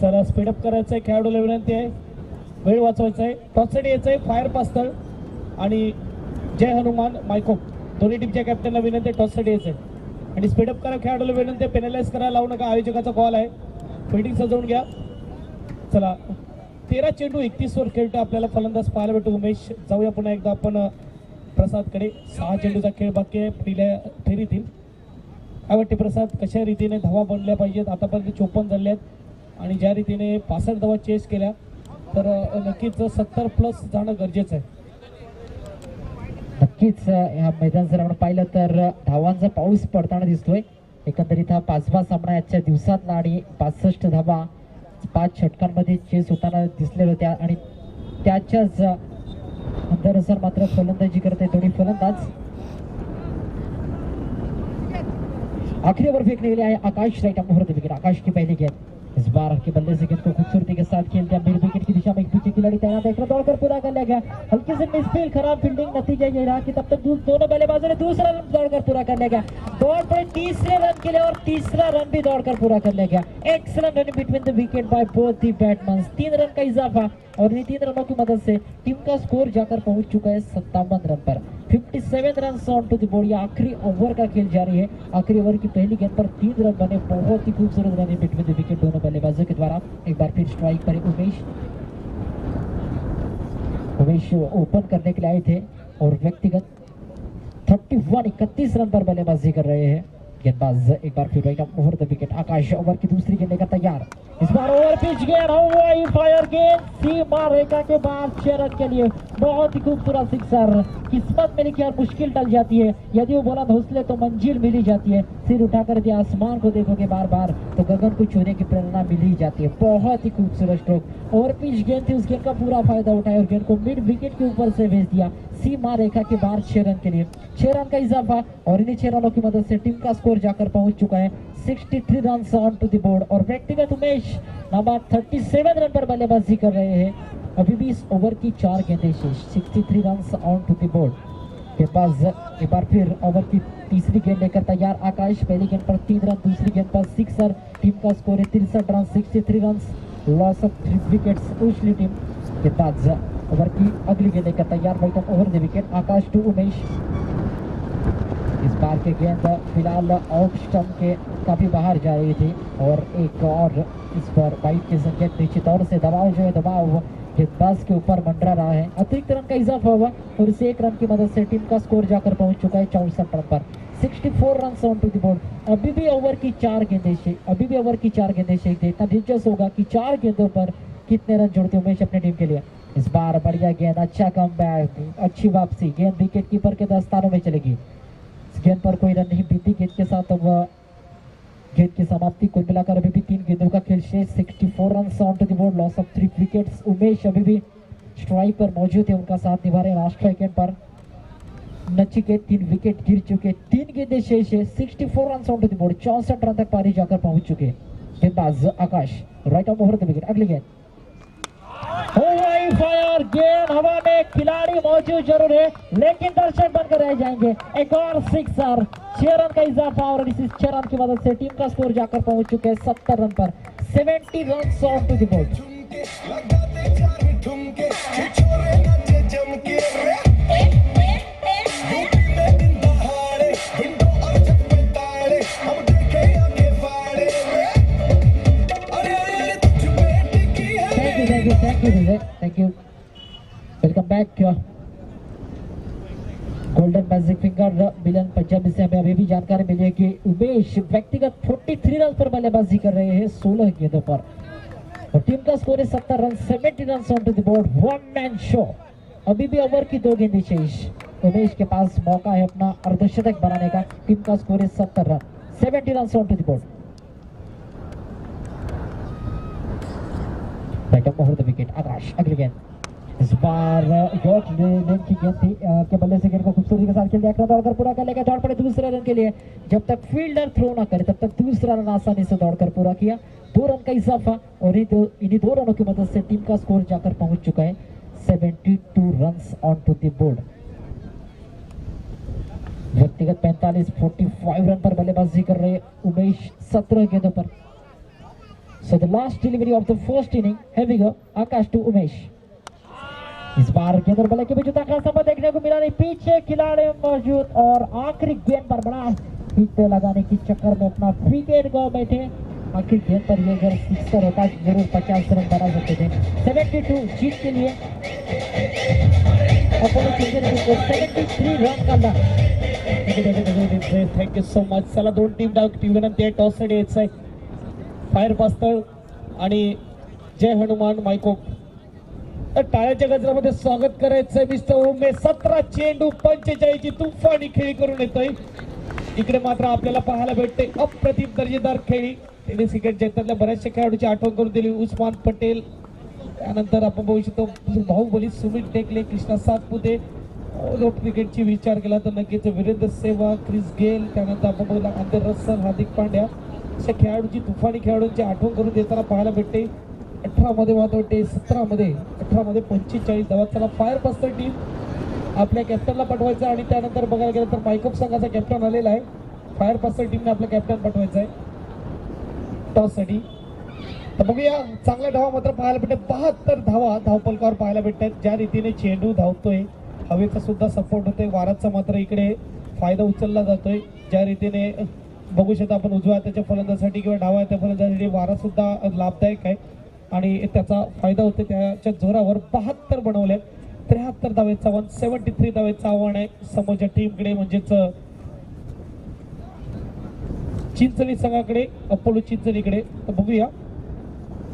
चला स्पीडअप करायचंय, खेळाडूला विनंती आहे, वेळ वाचवायचा आहे, टॉससाठी यायचंय, फायर पास्तळ आणि जय हनुमान मायकोप दोन्ही टीमच्या कॅप्टनला विनंती आहे, टॉससाठी यायचंय आणि स्पीडअप करा, खेळाडूला विनंती आहे, पेनलाइज करायला लावू नका, आयोजकाचा कॉल आहे, फिल्डिंग सजवून घ्या। चला 13 चेंडू 31 वर खेळतो आपल्याला फलंदाज पाहायला भेटू उमेश। जाऊया पुन्हा एकदा आपण प्रसादकडे। 6 चेंडूचा खेळ बाकी आहे पहिल्या फेरीतील। काय वाटते प्रसाद, कशा रीतीने धावा बनल्या पाहिजेत? आतापर्यंत 54 झाले आहेत आणि ज्या रीतीने 65 धावा चेस केल्या तर नक्कीच 70 प्लस जाणं गरजेचं आहे। नक्कीच या मैदान जर आपण पाहिलं तर धावांचा पाऊस पडताना दिसतोय। एकंदरीत हा 5वा सामना आजच्या दिवसातला आणि 65 धावा 5 षटकांमध्ये चेस होताना दिसलेल्या होत्या आणि त्याच्याच अंदाजानुसार मात्र फलंदाजी करते दोन्ही फलंदाज। आखिरी ओवर फेंकने के लिए आए आकाश, राइट मुहूर्त विकेट। आकाश की पहली गेंद, इस बार के बल्ले से गेंद को खूबसूरती के साथ खेल दिया, मिड विकेट की दिशा में एक पीछे खिलाड़ी तैनात है, दौड़कर पूरा कर लिया गया। हल्की से मिसफील्ड, खराब फील्डिंग, नतीजा ये रहा कि तब तक दोनों बल्लेबाजों ने दूसरा रन दौड़कर पूरा कर लिया गया। दौड़ पड़े तीसरे रन के लिए और तीसरा रन भी दौड़कर पूरा कर लिया गया। Excellent run between the wicket by both the batsman. 3 run का इजाफा और इन 3 रनों की मदद से टीम का स्कोर जाकर पहुंच चुका है 57 रन पर। 57 run on to the board. ये आखिरी ओवर का खेल जारी है। आखिरी ओवर की पहली गेंद पर 3 रन बने, बहुत ही खूबसूरत रन बिटवीन द विकेट दोनों बल्लेबाजों के द्वारा। एक बार फिर स्ट्राइक पर उमेश ओपन करने के लिए आए थे और व्यक्तिगत 31 रन पर बल्लेबाजी कर रहे हैं गेंदबाज। एक बार फिर right over the wicket. Akash over की दूसरी गेंद लेकर तैयार, इस बार ओवर पिच गेंद, हवाई फायर गेंद, सीमा रेखा के बाहर 6 रन के लिए। बहुत ही खूबसूरत सिक्सर। किस्मत में लिखी और मुश्किल टल जाती है, यदि वो बुलंद हौसले तो मंजिल मिल ही जाती है। सिर उठाकर यदि आसमान को देखोगे बार बार तो गगन को छूने की प्रेरणा मिल ही जाती है। बहुत ही खूबसूरत स्ट्रोक। ओवर पिच गेंद थी, उस गेंद का पूरा फायदा उठाया और गेंद को मिड विकेट के ऊपर से भेज दिया सीमा रेखा के बाहर 6 रन के लिए। 6 रन का इजाफा और इन्हीं 6 रनों की मदद से टीम का स्कोर जाकर पहुंच चुका है 63 run on to the board. और व्यक्तिगत उमेश नाबाद 37 रन पर बल्लेबाजी कर रहे हैं। अभी भी इस ओवर की 4 गेंदें शेष। 63 run on to the board. गेंदबाज एक बार फिर ओवर की तीसरी गेंद लेकर तैयार आकाश। पहली गेंद पर 3 रन, दूसरी गेंद पर सिक्सर। टीम का स्कोर है 63 run, 63 run, loss of 3 wickets उछली टीम। गेंदबाज ओवर की अगली गेंद लेकर तैयार, right over the wicket. Akash to Umesh. इस बार के गेंद फिलहाल ऑफ स्टंप के काफी बाहर जा रही थी और एक और इस पर वाइड के संकेत निश्चित तौर से दबाव जो है दबाव गेंदबाज के ऊपर मंडरा रहा है। अतिरिक्त रन का इजाफा हुआ और इस 1 रन की मदद से टीम का स्कोर जाकर पहुंच चुका है 64 रन पर। 64 run on to the board. अभी भी ओवर की 4 गेंदें शेष। अभी भी ओवर की 4 गेंदें शेष। देखना दिलचस्प होगा कि 4 गेंदों पर कितने रन जोड़ते उमेश अपनी टीम के लिए। इस बार बढ़िया गेंद, अच्छा कमबैक, अच्छी वापसी। गेंद विकेट कीपर के दस्तानों में चलेगी। इस गेंद पर कोई रन नहीं। बीती गेंद के साथ अब गेंद की समाप्ति। कुल मिलाकर अभी भी 3 गेंदों का खेल शेष। 64 run on to the board, loss of 3 wickets. Umesh अभी भी स्ट्राइक पर मौजूद है, उनका साथ निभा रहे लास्ट विकेट पर। नचिकेत 3 विकेट गिर चुके, 3 गेंदें शेष है। 64 run on to the board, 64 run तक पारी जाकर पहुंच चुके। गेंदबाज Akash, right off over the wicket. अगली गेंद फायर गेंद हवा में, खिलाड़ी मौजूद जरूर है लेकिन दर्शक बनकर रह जाएंगे। एक और सिक्सर। 6 रन का इजाफा और इस 6 रन की मदद से टीम का स्कोर जाकर पहुंच चुके हैं 70 रन पर। 70 run on to the board. Thank you. Welcome back. Golden magic finger बिलन पंजाबी से हमें अभी भी जानकारी मिली है कि उमेश व्यक्तिगत 43 रन पर बल्लेबाजी कर रहे हैं 16 गेंदों पर और टीम का स्कोर है 70 run. 70 run on to the board. 1 man show. अभी भी ओवर की 2 गेंदें शेष। उमेश के पास मौका है अपना अर्धशतक बनाने का। टीम का स्कोर है 70 run. 70 run on to the board. Right off over the wicket. Akash अगली गेंद, इस बार जॉर्ज लेन की गेंद थी के बल्ले से गेंद को खूबसूरती के साथ खेल दिया दौड़कर पूरा कर लेगा दौड़ पड़े दूसरे रन के लिए जब तक फील्डर थ्रो ना करे तब तक दूसरा रन आसानी से दौड़कर पूरा किया 2 रन का इजाफा और इन्हीं 2 रनों की मदद से टीम का स्कोर जाकर पहुंच चुका है 72 runs on to the board. व्यक्तिगत 45 रन पर बल्लेबाजी कर रहे उमेश 17 गेंदों पर। So the last delivery of the first inning, here we go, Akash to Umesh. इस बार गेंद और बल्ले के बीच उतना खास समय देखने को मिला नहीं, पीछे खिलाड़ी मौजूद और आखिरी गेंद पर बड़ा हिट लगाने की चक्कर में अपना विकेट गवा बैठे। आखिरी गेंद पर ये अगर सिक्सर होता जरूर 50 रन बना सकते थे। 72 जीत के लिए अपोलो चिंचणी को 73 रन का थँक्यू सो मच। चला 2 टीम विनंती आहे टॉस साठी यायचंय फायर पास्तळ आणि जय हनुमान मायको तर टाळ्याच्या गजरामध्ये स्वागत करायचंय मिस्टर उमेश। 17 चेंडू 45 ची तुफानी खेळी करून येतोय। इकडे मात्र आपल्याला पाहायला भेटते अप्रतिम दर्जेदार खेळी। टेनिस क्रिकेट जगतातल्या बऱ्याचशा खेळाडूची आठवण करून दिली। उस्मान पटेल, त्यानंतर आपण बघू शकतो बाहुबली सुमित टेकले, कृष्णा सातपुते। रोप क्रिकेटची विचार केला तर नक्कीच वीरेंद्र सेहवाग, क्रिस गेल, त्यानंतर आपण बघूया आंद्रे रसल, हार्दिक पांड्या अशा खेळाडूची तुफानी खेळाडूंची आठवण करून देताना पाहायला भेटते। 18 मध्ये वाटते 17 मध्ये 18 मध्ये 45 धावा। चला फायर पास्टर टीम आपल्या कॅप्टनला पाठवायचं आणि त्यानंतर बघायला गेलं तर मायकप संघाचा कॅप्टन आलेला आहे। फायर पास्टर टीमने आपलं कॅप्टन पाठवायचं आहे टॉस साठी। तर बघूया चांगल्या धावा मात्र पाहायला भेटते। 72 धावा धावपलकावर पाहायला भेटतात। ज्या रीतीने चेंडू धावतोय, हवेचा सुद्धा सपोर्ट होतोय, वाराचा मात्र इकडे फायदा उचलला जातोय। ज्या रीतीने बघू शकता आपण उजव्या हाताच्या फलंदाजासाठी किंवा डाव्या हाताच्या फलंदाजासाठी वारा सुद्धा लाभदायक आहे आणि त्याचा फायदा होतो। त्याच्या जोरावर 72 बनवले, 73 धावेचा 173 धावेचं आव्हान आहे समोरच्या टीमकडे म्हणजेच चिंचणी संघाकडे, अपोलो चिंचणीकडे। तर बघूया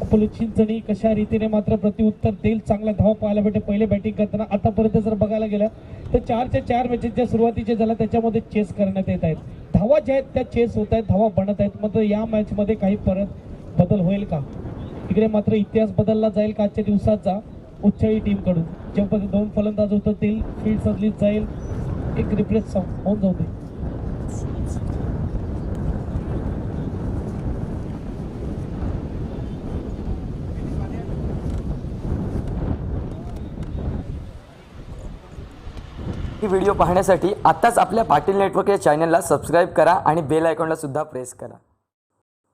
अपोलो चिंचणी कशा रीतीने मात्र प्रत्युत्तर देईल। चांगला धाव पाहायला भेटे पहिले बॅटिंग करताना। आतापर्यंत जर बघायला गेलं तर 4च्या 4 मॅचेस ज्या सुरुवातीचे झाल्या त्याच्यामध्ये चेस करण्यात येत आहेत। धावा ज्या आहेत त्या चेस होत आहेत, धावा बनत आहेत। मात्र या मॅच मध्ये काही परत बदल होईल का? इकडे मात्र इतिहास बदलला जाईल का आजच्या दिवसाचा उच्चाई टीम कडून? जेव्हा 2 फलंदाज उतरतील, फील्ड सदलीत जाईल, एक रिप्लेस होऊन जाऊ दे। ही व्हिडिओ पाहण्यासाठी आत्ताच आपल्या पाटील नेटवर्क या चॅनलला सबस्क्राईब करा आणि बेल आयकॉनला सुद्धा प्रेस करा।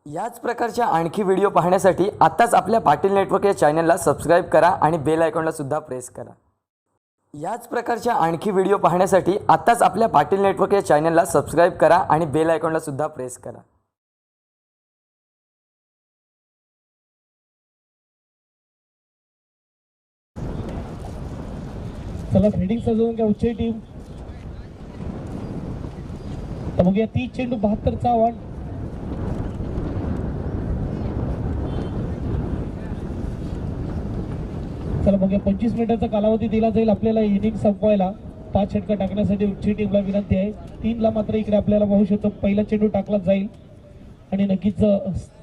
याच प्रकारच्या आणखी व्हिडिओ पाहण्यासाठी आत्ताच आपल्या पाटील नेटवर्क या चॅनलला सबस्क्राईब करा आणि बेल आयकॉनला सुद्धा प्रेस करा। याच प्रकारच्या आणखी व्हिडिओ पाहण्यासाठी आत्ताच आपल्या पाटील नेटवर्क या चॅनलला सबस्क्राईब करा आणि बेल आयकॉनला सुद्धा प्रेस करा। चला फिल्डिंग सजवून घ्या उच्चाई टीम। तर बघूया 30 चेंडू 72चा आव्हान। चला बघूया 25 मिनिटाचा कालावधी दिला जाईल आपल्याला इनिंग संपवायला। 5 षटका टाकण्यासाठी उच्चाई टीमला विनंती आहे। 3ला मात्र इकडे आपल्याला पाहू शकतो पहिला चेंडू टाकला जाईल आणि नक्कीच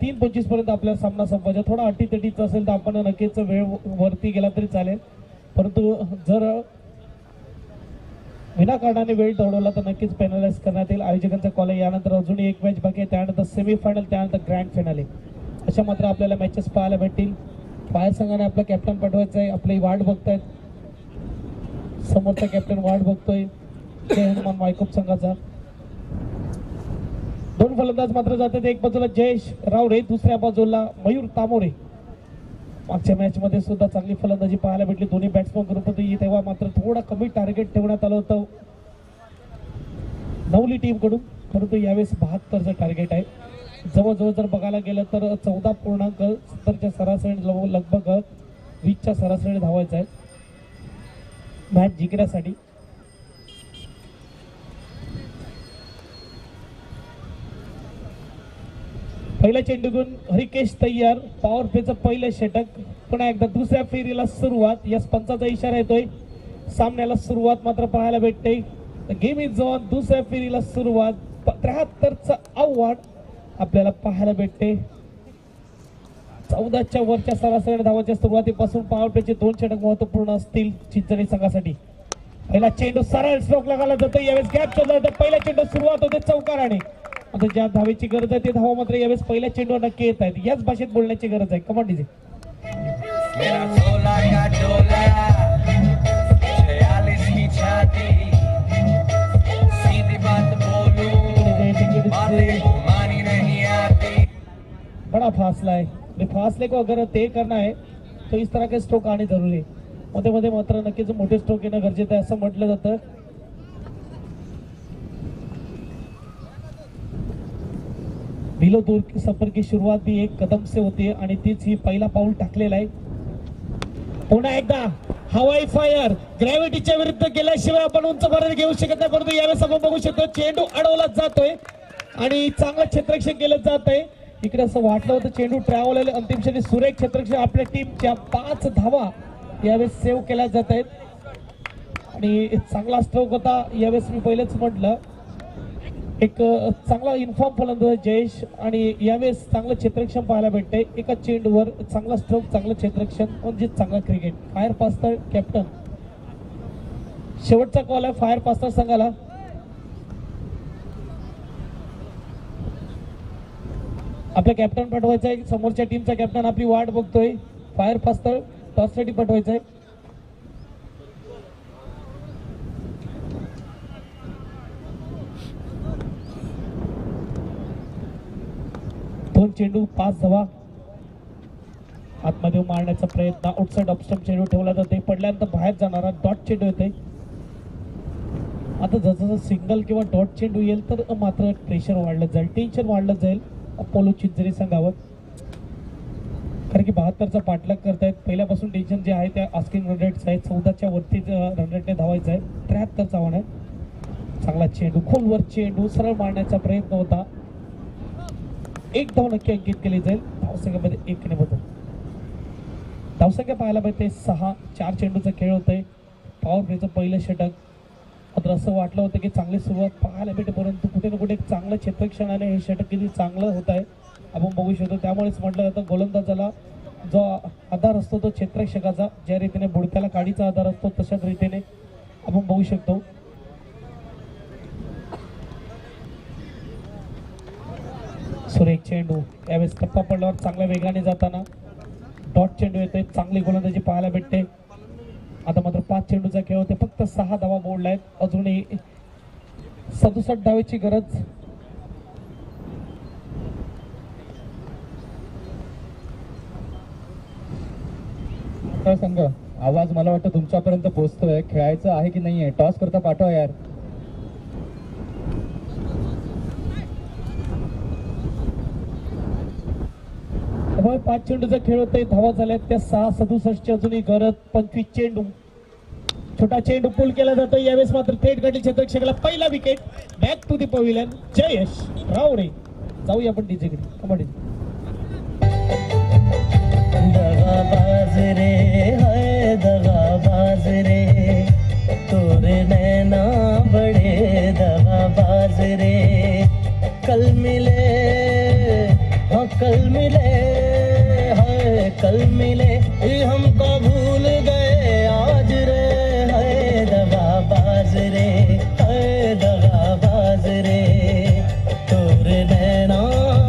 3:25 पर्यंत आपल्याला सामना संपवायचा। थोडा अटीतटीचा असेल तर आपण नक्कीच वेळ वरती गेला तरी चालेल, परंतु जर विनाकारणाने वेळ दौडवला तर नक्कीच पेनलाइज करण्यात येईल। आयोजकांचा कॉल आहे। यानंतर अजूनही एक मॅच बाकी आहे, त्यानंतर सेमीफायनल, त्यानंतर ग्रँड फायनल अशा मात्र आपल्याला मॅचेस पाहायला भेटतील। फायर संघाने आपला कॅप्टन पाठवायचा आहे। आपली वाट बघतायत, समोरचा कॅप्टन वाट बघतोय जय हनुमान मायकोप संघाचा। 2 फलंदाज मात्र जातात। एक बाजूला जयेश रावरे, दुसऱ्या बाजूला मयूर तामोरे। मागच्या मॅच मध्ये सुद्धा चांगली फलंदाजी पाहायला भेटली दोन्ही बॅट्समन ग्रुपमध्ये। तेव्हा मात्र थोडा कमी टार्गेट ठेवण्यात आलं होतं नवली टीम कडून, परंतु यावेळेस 72चं टार्गेट आहे। जवळजवळ जर बघायला गेलं तर 14.70च्या सरासरी लगभग 20च्या सरासरी धावायचं आहे मॅच जिंकण्यासाठी। पहिला चेंडू घेऊन हरिकेश तयार, पॉवर प्लेचं पहिलं षटक। पुन्हा एकदा दुसऱ्या फेरीला सुरुवात, यस पंचाचा इशारा येतोय। सामन्याला सुरुवात मात्र पाहायला भेटते। गेम इज ऑन, दुसऱ्या फेरीला सुरुवात। 73चं आव्हान आपल्याला पाहायला भेटते। 14च्या वरच्या सरासरी धावाच्या सुरुवातीपासून पॉवर प्लेचे 2 षटक महत्वपूर्ण असतील चिंचणी संघासाठी. पहिला चेंडू सरळ स्ट्रोक लगाला जातो, यावेळेस गॅप शोधला जातो. पहिला चेंडू सुरुवात होते चौकाराने. आता ज्या धावेची गरज आहे ते धावा मात्र यावेळेस पहिल्या चेंडूवर नक्की येत आहेत. याच भाषेत बोलण्याची गरज आहे. Command DJ. बड़ा फासला है, फासले को अगर तय करना है तो इस तरह के स्ट्रोक आने जरूरी आहे. मध्ये मध्ये मात्र नक्कीच मोठे स्ट्रोक येणं गरजेचं आहे असं म्हटलं जातं. बिलो दूर की सफर की शुरुआत भी एक कदम से होती है आणि तीच ही पहिला पाऊल टाकलेला आहे. पुन्हा एकदा हवाई फायर ग्रॅव्हिटीच्या विरुद्ध गेल्याशिवाय आपण उंच भरारी घेऊ शकत नाही, परंतु यावेळेस आपण बघू शकतो चेंडू अडवला जातोय आणि चांगलं क्षेत्ररक्षण केलं जात आहे. इकडे असं वाटलं होतं चेंडू ट्रॅव्हल अंतिम क्षणी सुरेख क्षेत्ररक्षण आपल्या टीमच्या 5 धावा यावेळेस सेव्ह केल्या जात आहेत आणि चांगला स्ट्रोक होता. यावेळेस मी पहिलेच म्हटलं एक चांगला इन्फॉर्म फलंदाज जयेश आणि यावेळेस चांगलं क्षेत्ररक्षण पाहायला भेटतंय. एका चेंडूवर चांगला स्ट्रोक, चांगलं क्षेत्ररक्षण म्हणजे चांगला क्रिकेट. फायर पास्तर कॅप्टन, शेवटचा कॉल आहे फायर पास्तर संघाला. आपल्या कॅप्टन पाठवायचा आहे, समोरच्या टीमचा कॅप्टन आपली वाट बघतोय. फायर पास्तर टॉससाठी पाठवायचा आहे. दोन चेंडू 5 धावा. आतमध्ये मारण्याचा प्रयत्न, आउटसाइड ऑफस्टंप चेंडू ठेवला जाते, पडल्यानंतर बाहेर जाणारा डॉट चेंडू येते. आता जसं सिंगल किंवा डॉट चेंडू येईल तर मात्र प्रेशर वाढलं जाईल, टेन्शन वाढलं जाईल अपोलो चिंचणी संघावर. कारण की 72चा पाठलाग करतायत. पहिल्यापासून टेन्शन जे आहे त्या आस्किंग रन रेट्स आहेत, 14च्या वरती रन रेटने धावायचं आहे. 73चा आव्हान आहे. चांगला चेंडू, खोलवर चेंडू, सरळ मारण्याचा प्रयत्न होता. 1 धाव नक्की अंकित केली जाईल. धावसंख्येमध्ये 1 ने बदल. धावसंख्या पाहायला मिळते 6. 4 चेंडूचा खेळ होतोय. पॉवर प्लेचं पहिलं षटक. मात्र असं वाटलं होतं की चांगली सुरुवात पाहायला भेटे, परंतु कुठे ना कुठे चांगलं क्षेत्ररक्षणाने हे षटक किती चांगलं होत आहे आपण बघू शकतो. त्यामुळेच म्हटलं जातं गोलंदाजाला जो आधार असतो तो क्षेत्ररक्षकाचा, ज्या रीतीने बुडत्याला काडीचा आधार असतो तशाच रीतीने आपण बघू शकतो. सुरेख चेंडू, यावेळेस टप्पा पडल्यावर चांगल्या वेगाने जाताना डॉट चेंडू येतोय. चांगली गोलंदाजी पाहायला भेटते. आता मात्र 5 चेंडूचा खेळ होते, फक्त 6 धावा मोडल्या आहेत. अजूनही 67 धावेची गरज. संघ आवाज मला वाटतं तुमच्यापर्यंत पोहोचतोय. खेळायचं आहे की नाहीये? टॉस करता पाठवा यार. त्यामुळे 5 चेंडूचा खेळ होतोय, धावा झाल्यात त्या 6. 67ची अजूनही गरज. 25 चेंडू, छोटा चेंडू पुल केला जातो. यावेळेस मात्र थेट गडी क्षेत्ररक्षकाला पहिला wicket. Back to the pavilion. Jayesh Raware. जाऊया आपण डीजेकडे. कमांड. दगाबाज रे है दगाबाज रे, तोरे नैना बड़े दगाबाज रे. कल मिले हाँ कल मिले, है कल मिले हमको भूल गए आज रे. है दगाबाज रे, है दगाबाज रे, तोरे नैना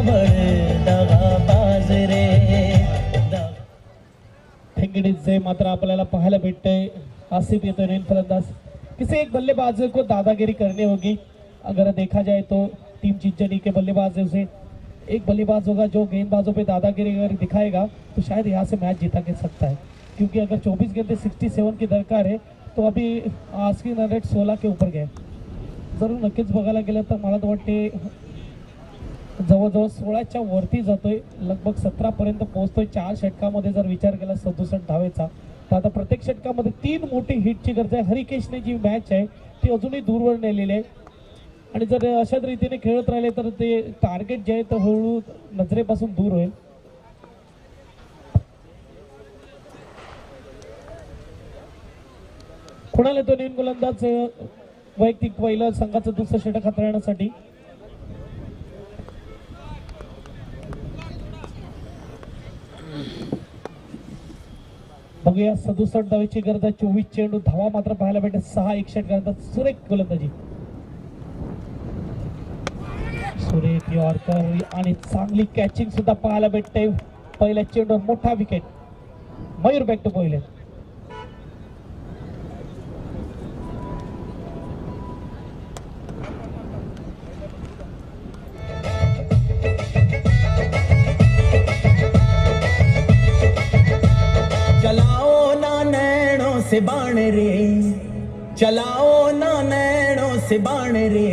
बड़े दगाबाज रे. जे मात्र आपल्याला पाहायला भेटतंय. आसिफ येतोय नवीन फलंदाज. किसी एक बल्लेबाज को दादागिरी करनी होगी. अगर देखा जाए तो टीम चिंचणी के बल्लेबाज से एक बल्लेबाज होगा जो गेंदबाजों पे दादागिरी अगर दिखाएगा तो शायद यहाँ से मैच जीता के सकता है. क्योंकि अगर 24 गेंदे 67 की दरकार है तो अभी आस्किंग रन रेट 16 के ऊपर गए. जरूर नक्कीच बघायला गेलं तर मला तर वाटते जवळजवळ 16च्या वरती जातोय. लगभग 17 पर्यंत पोहोचतोय. 4 षटकामध्ये जर विचार केला 67 धावेचा, तर आता प्रत्येक षटकामध्ये 3 मोठी हिटची गरज आहे. हरिकेशने जी मॅच आहे ती अजूनही दूरवर नेलेली आहे आणि जर अशाच रीतीने खेळत राहिले तर ते टार्गेट जे आहे ते हळूहळू नजरेपासून दूर होईल. कुणाला तो नवीन गोलंदाज वैयक्तिक पहिलं संघाचं दुसरं षटक हाताळण्यासाठी. बघूया 67 धावेची गरज आहे. 24 चेंडू, धावा मात्र पाहायला भेटते 6. 61 करतात. सुरेख गोलंदाजी, सुरेख यॉर्कर आणि चांगली कॅचिंग सुद्धा पाहायला भेटते. पहिल्या चेंडूवर मोठा विकेट. मयूर बॅक टू पहिले. चलाओ ना नैनों से बाण रे, चलाओ ना नैनों से बाण रे,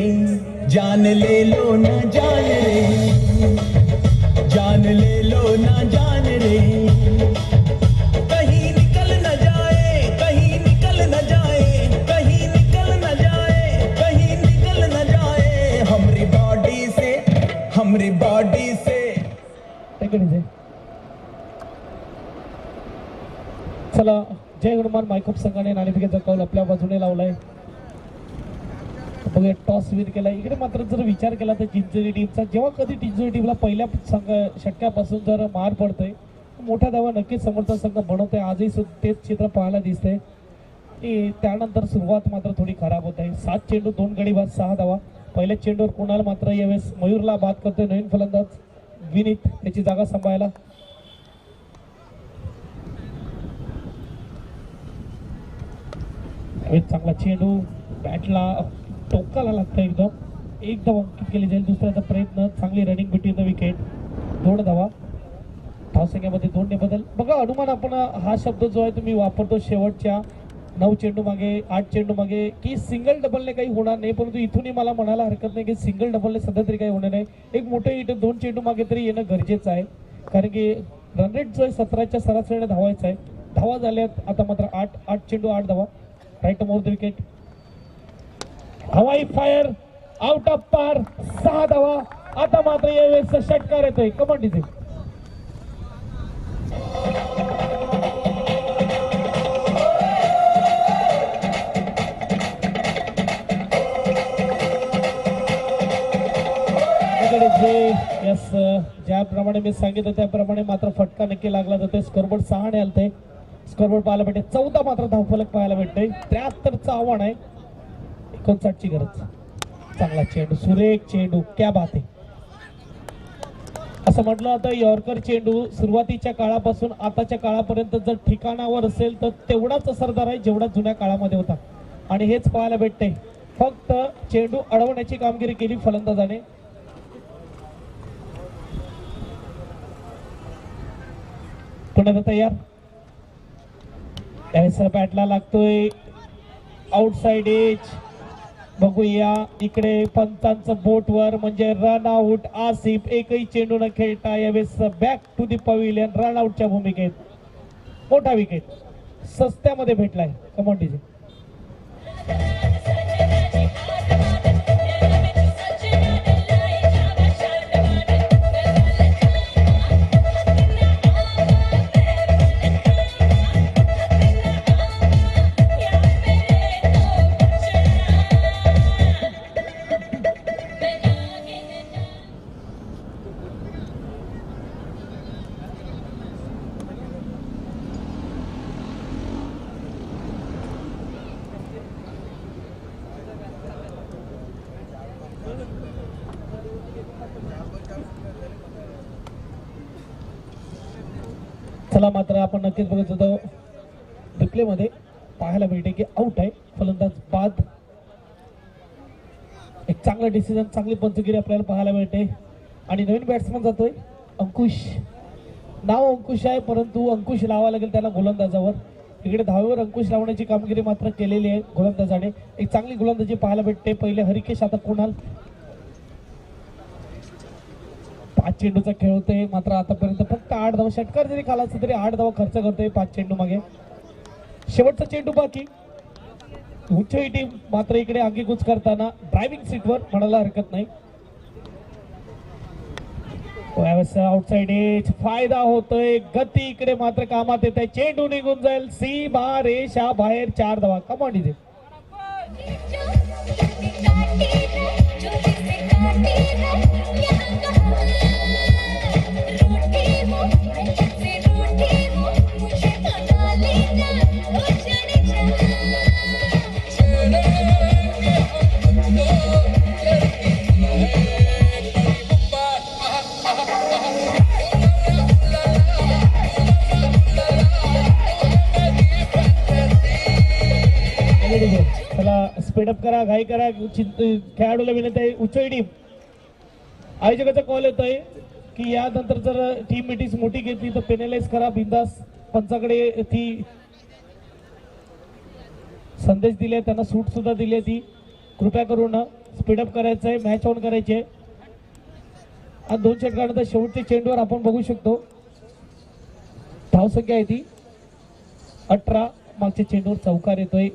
जान ले लो ना जान रे, जान ले लो ना जान रे, कहीं निकल न जाए, कहीं निकल न जाए, कहीं निकल न जाए, कहीं निकल न जाए हमरी बॉडी से, हमरी बॉडी से. चला, जय हनुमान मायकोप संघाने नाणेफेकीचा कौल आपल्या बाजूने लावलाय. बघूया टॉस विन केला. इकडे मात्र जर विचार केला तर चिंचोली टीमचा, जेव्हा कधी चिंचोली टीमला पहिल्या षटकापासून जर मार पडतोय, मोठ्या धावा नक्कीच समोरचा संघ बनवतोय. आजही तेच चित्र पाहायला दिसतंय. त्यानंतर सुरुवात मात्र थोडी खराब होत आहे. 7 चेंडू 2 गडी बाद 6 धावा. पहिल्या चेंडूवर कुणाल मात्र यावेळेस मयूरला बाद करतोय नवीन फलंदाज विनीत त्याची जागा सांभाळायला. चांगला चेंडू बॅटला टोकाला लागतं. एकदम अंकित केली जाईल. दुसऱ्याचा प्रयत्न, चांगली रनिंग बिटवीन द विकेट. 2 धावा. धावसंख्येमध्ये 2 ने बदल. बघा हनुमान, आपण हा शब्द जो आहे तुम्ही वापरतो शेवटच्या 9 चेंडू मागे 8 चेंडू मागे, की सिंगल डबलने काही होणार नाही, परंतु इथूनही मला म्हणायला हरकत नाही की सिंगल डबलने सध्या तरी काही होणार नाही. एक मोठे इथे 2 चेंडू मागे तरी येणं गरजेचं आहे, कारण की रन रेट जो आहे 17च्या सरासरीने धावायचा आहे. धावा झाल्यात आता मात्र 8 चेंडू 8 धावा. Right more the wicket. हवाई फायर आउट ऑफ पार 6 धावा. आता मात्र यावेळेस षटकार येतोय. Command DJ. यस, ज्याप्रमाणे मी सांगितलं त्याप्रमाणे मात्र फटका नक्की लागला जातोय. स्कोरबोर्ड 6 ने आलतंय. स्कोरबोर्ड पाहायला भेटते 14 मात्र धावफलक पाहायला भेटतंय. 73चं आव्हान आहे. 59ची गरज. चांगला चेंडू, सुरेख चेंडू, क्या बात आहे. असं म्हटलं आता यॉर्कर चेंडू सुरुवातीच्या काळापासून आताच्या काळापर्यंत जर ठिकाणावर असेल तर तेवढाच असरदार आहे जेवढा जुन्या काळामध्ये होता, आणि हेच पाहायला भेटते. फक्त चेंडू अडवण्याची कामगिरी केली फलंदाजाने. पुन्हा तयार. त्यावेळेस बॅटला लागतोय आउटसाइड एज. बघूया इकडे पंचांचं बोटवर, म्हणजे रन आउट. आसिफ एकही चेंडू न खेळता यावेळेस back to the pavilion. Run आउटच्या भूमिकेत मोठा विकेट सस्त्यामध्ये भेटलाय. Come on DJ. चला, मात्र आपण नक्कीच बघत होतो रिप्ले मध्ये पाहायला मिळते की आउट आहे. फलंदाज बाद. एक चांगला डिसिजन, चांगली पंचगिरी आपल्याला पाहायला मिळते. आणि नवीन बॅट्समन जातोय अंकुश. नाव अंकुश आहे, परंतु अंकुश लावावा लागेल त्याला गोलंदाजावर. इकडे धावेवर अंकुश लावण्याची कामगिरी मात्र केलेली आहे गोलंदाजाने. एक चांगली गोलंदाजी पाहायला भेटते. पहिले हरिकेश, आता कुणाल. 5 चेंडूचा खेळ होतोय, मात्र आतापर्यंत फक्त 8 धावा. षटकार जरी खाला असता तरी 8 धावा खर्च करतोय 5 चेंडू मागे. शेवटचा चेंडू बाकी. उंचई टीम मात्र इकडे आगीकूच करताना ड्रायव्हिंग सीटवर म्हणायला हरकत नाही. आउटसाइड एज फायदा होतोय. गती इकडे मात्र कामात येत आहे. चेंडू निघून जाईल सीमा रेषा बाहेर. 4 धावा. कमांड इथे. स्पीडअप करा, घाई करा. खेळाडूला विनंती आहे, उच्चई टीम आयोजकाचा कॉल येतोय की यानंतर जर टीम मिटिंग मोठी घेतली तर पेनलाइज करा. बिंदास पंचाकडे ती संदेश दिले, त्यांना सूट सुद्धा दिली ती. कृपया करून स्पीडअप करायचं आहे, मॅच ऑन करायची आहे. आणि 2 षटकानंतर शेवटच्या चेंडूवर आपण बघू शकतो धावसंख्या आहे ती 18. मागच्या चेंडूवर चौकार येतोय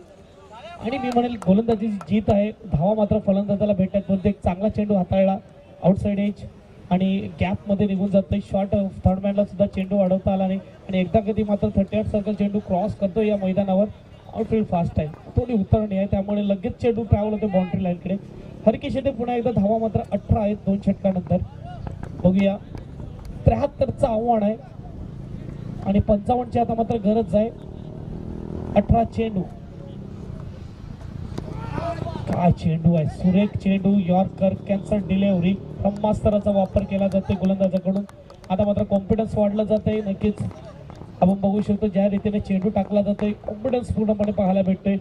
आणि मी म्हणेल गोलंदाजी जीत आहे. धावा मात्र फलंदाजाला भेटतात, पण एक चांगला चेंडू हाताळला आउटसाइड एज आणि गॅपमध्ये निघून जातोय. शॉर्ट थर्डमॅनला सुद्धा चेंडू अडवता आला नाही आणि एकदा कधी मात्र 38 सर्कल चेंडू क्रॉस करतो या मैदानावर. आउटफील्ड फास्ट आहे, थोडी उतरणी आहे, त्यामुळे लगेच चेंडू ट्रॅव्हल होते बाउंड्री लाईनकडे. हरकी शेटे पुन्हा एकदा धावा मात्र 18 आहेत 2 षटकानंतर. बघूया 73चं आव्हान आहे आणि 55ची आता मात्र गरज आहे. 18 चेंडू, काय चेंडू आहे, सुरेख चेंडू. यॉर्कर कॅन्सर डिलेव्हरी ब्रह्मास्त्राचा वापर केला जातोय गोलंदाजाकडून. आता मात्र कॉन्फिडन्स वाढलं जातंय. नक्कीच आपण बघू शकतो ज्या रीतीने चेंडू टाकला जातोय, कॉन्फिडन्स पूर्णपणे पाहायला भेटतोय.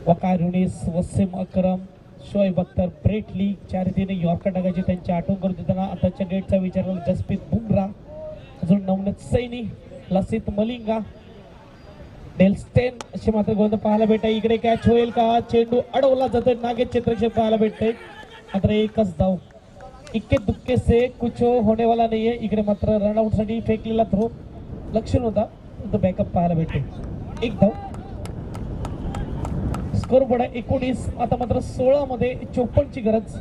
वकार युनिस, वसीम अकरम, शोएब अख्तर, ब्रेट ली ज्या रीतीने यॉर्कर टाकायची त्यांची आठवण करून देताना आताच्या डेटचा विचार केला. जसप्रीत बुमराह, अजून नवनीत सैनी, लसित मलिंगा, डेलस्टेन अशी मात्र गोलंदाज पाहायला भेटते. इकडे कॅच होईल का, चेंडू अडवला जातोय. नागेश चित्रक्षेप पाहायला भेटते. मात्र एकच धाव, इक्के दुक्के से कुछ होने वाला नाही आहे. इकडे मात्र रनआउट साठी फेकलेला थ्रो लक्ष नव्हता, तो बॅकअप पाहायला भेटते. एक धाव. स्कोर बोर्ड आहे 19. आता मात्र 16 मध्ये 54ची गरज.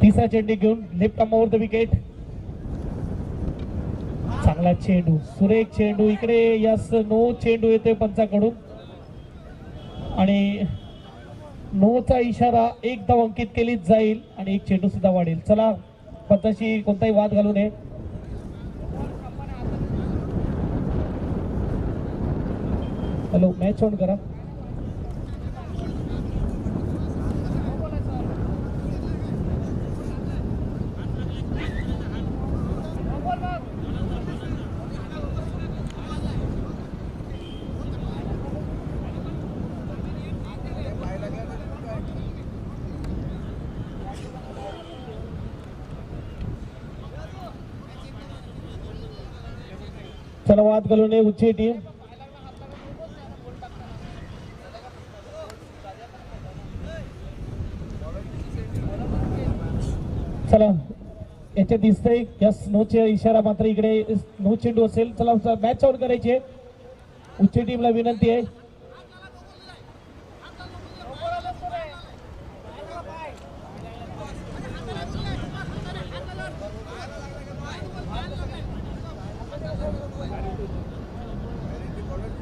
तिसरा चेंडू घेऊन left arm over the wicket. चांगला चेंडू, सुरेख चेंडू. इकडे यस नो चेंडू येतोय पंचाकडून आणि नोचा इशारा. एक धाव अंकित केली जाईल आणि एक चेंडू सुद्धा वाढेल. चला पंचाशी कोणताही वाद घालू नये. हॅलो, मॅच ऑन करा. चला वाद घालू नये. उच्च टीम चला याच्यात दिसतंय यस नोचे इशारा. मात्र इकडे नो चेंडू असेल. चला मॅच ऑन करायची आहे. उच्च टीमला विनंती आहे.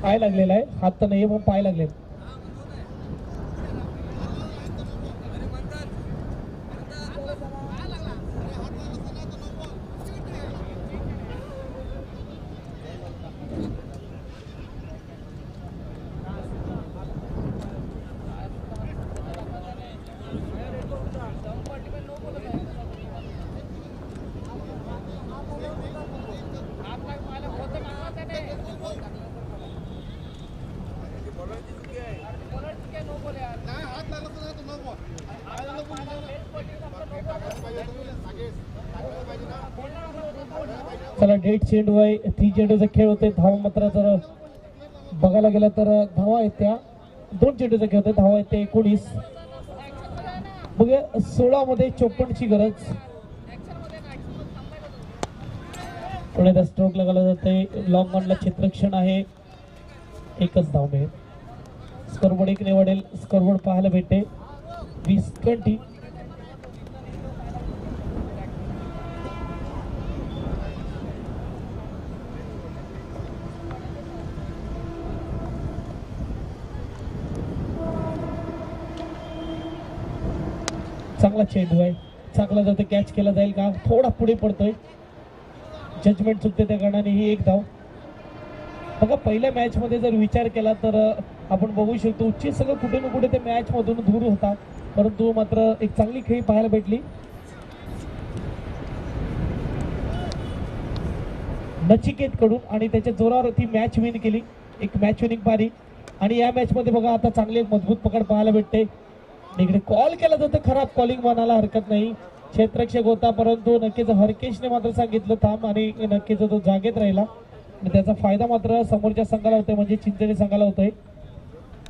पाय लागलेला आहे, हात तर नाहीये पण पाय लागले. चला डेट चेंडू आहे. 3 चेंडूचा खेळ होते. धावा मात्र जर बघायला गेला तर धावा आहेत त्या 2 चेंडूचा खेळ होते. धावा आहेत ते 19. बघूया 16 मध्ये 54ची गरज. पुढे स्ट्रोक लगावला जाते. लॉंग ऑनला क्षेत्रक्षण आहे. एकच धाव मिळेल. स्कोरबोर्ड 1 ने वाढेल. स्कोरबोर्ड पाहायला भेटते 20-20. चांगला चेंडू आहे. चांगला जातो. कॅच केला जाईल का, थोडा पुढे पडतोय. जजमेंट चुकते त्या कारणाने ही एक धाव. बघा पहिल्या मॅच मध्ये जर विचार केला तर आपण बघू शकतो उच्च सगळं कुठे ना कुठे ते मॅच मधून दूर होतात. परंतु मात्र एक चांगली खेळी पाहायला भेटली. नचिकेत कडून आणि त्याच्या जोरावर ती मॅच विन केली. एक मॅच विनिंग पारी. आणि या मॅच मध्ये बघा आता चांगली एक मजबूत पकड पाहायला भेटते. इकडे कॉल केला जातं, खराब कॉलिंग म्हणायला हरकत नाही. क्षेत्ररक्षक होता परंतु नक्कीच हरकेशने मात्र सांगितलं थांब आणि नक्कीच तो जागेत राहिला आणि त्याचा फायदा मात्र समोरच्या संघाला होतोय, म्हणजे चिंचणी संघाला होतोय.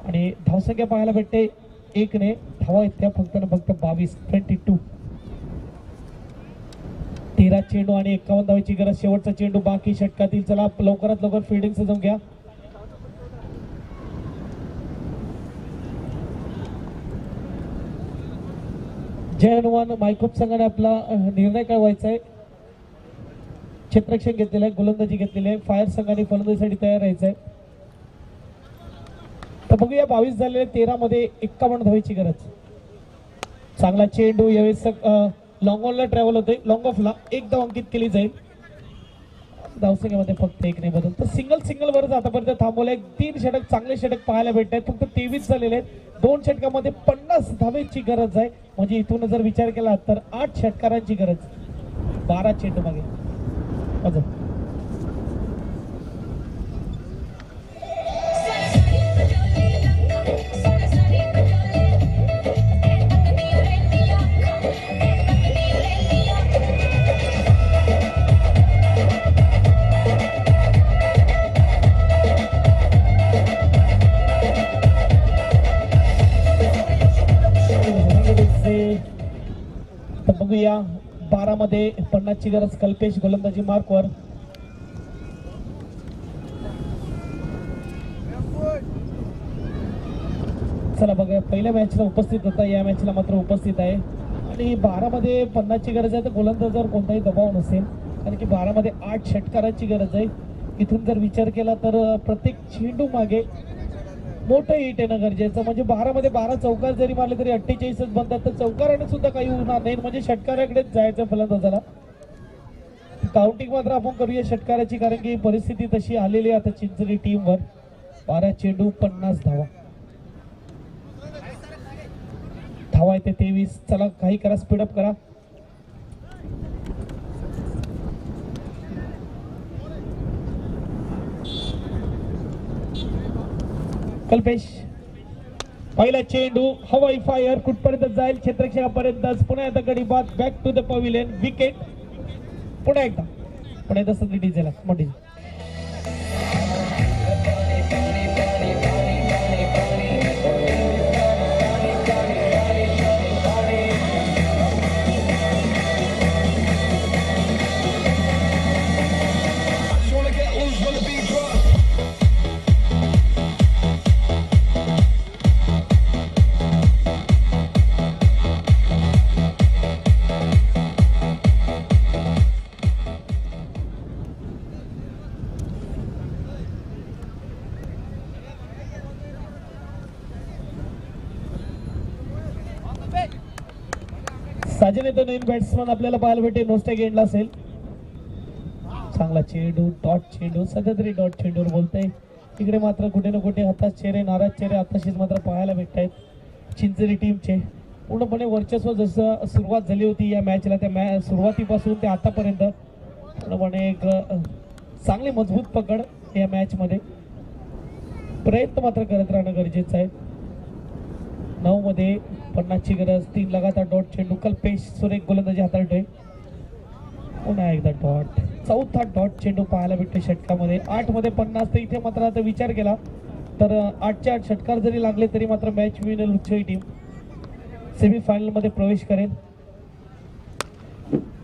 आणि धावसंख्या पाहायला भेटते 1 ने. धावा आहेत त्या फक्त 22 22. 13 चेंडू आणि 51 धावांची गरज. शेवटचा चेंडू बाकी षटकातील. चला लवकरात लवकर फिल्डिंग सजवून घ्या. जय हनुमान मायकोप संघाने आपला निर्णय कळवायचा आहे. क्षेत्ररक्षण घेतलेलं आहे, गोलंदाजी घेतलेली आहे. फायर संघाने फलंदाजीसाठी तयार राहायचं आहे. तर बघूया 22 झालेले 13 मध्ये 51 धावांची गरज. चांगला चेंडू यावेळेस लॉंग ऑनला ट्रॅव्हल होते. लॉंग ऑफला 1 धाव अंकित केली जाईल. धावसंख्येमध्ये फक्त 1 नाही बदल. तर सिंगल वरच आतापर्यंत थांबवलंय. 3 षटक चांगले षटक पाहायला भेटत आहेत. फक्त 23 झालेले आहेत. 2 षटकामध्ये 50 धावेची गरज आहे. म्हणजे इथून जर विचार केला तर 8 षटकारांची गरज. 12 चेंडू मागे. बघूया 12 मध्ये 50 ची गरज. कल्पेश गोलंदाजी मार्कवर. चला बघा पहिल्या मॅचला उपस्थित होता, या मॅचला मात्र उपस्थित आहे. आणि 12 मध्ये 50 ची गरज आहे तर गोलंदाजावर कोणताही दबाव नसेल, कारण की 12 मध्ये 8 षटकारांची गरज आहे. इथून जर विचार केला तर प्रत्येक चेंडू मागे मोठं हिट येणं गरजेचं. म्हणजे 12 मध्ये 12 चौकार जरी मारले तरी 48च बनतात. तर चौकाराने सुद्धा काही होणार नाही, म्हणजे षटकाराकडेच जायचं फलंदाजाला. काउंटिंग मात्र आपण करूया षटकाराची, कारण की परिस्थिती तशी आलेली आहे आता चिंचणी टीमवर. 12 चेंडू 50 धावा. धावा येते 23. चला काही करा, स्पीडअप करा. कल्पेश पहिला चेंडू हवाई फायर कुठपर्यंत जाईल क्षेत्ररक्षकापर्यंत. पुन्हा एकदा गडी बाद. Back to the pavilion. Wicket. पुन्हा एकदा संधी डिझेल मोठी. साजन येतो नवीन बॅट्समन आपल्याला पाहायला भेटेल. नोस्टॅग एंडला असेल. चांगला चेंडू. डॉट चेंडू. सध्या तरी डॉट चेंडूवर बोलतंय. इकडे मात्र कुठे ना कुठे हताश चेहरे, नाराज चेहरे आताशीच मात्र पाहायला भेटत आहेत चिंचणी टीमचे. पूर्णपणे वर्चस्व जसं सुरुवात झाली होती या मॅचला, त्या सुरुवातीपासून ते आतापर्यंत पूर्णपणे एक चांगली मजबूत पकड या मॅच मध्ये. प्रयत्न मात्र करत राहणं गरजेचं आहे. 9 मध्ये 50 ची गरज. 3 लगातार डॉट चेंडू. कल्पेश सुरेख गोलंदाजी हाताळतोय. पुन्हा एकदा डॉट. 4था डॉट चेंडू पाहायला भेटतो षटकामध्ये. 8 मध्ये 50. तर इथे मात्र आता विचार केला तर 8च्या 8 षटकार जरी लागले तरी मात्र मॅच विनर उच्चई टीम सेमीफायनल मध्ये प्रवेश करेल.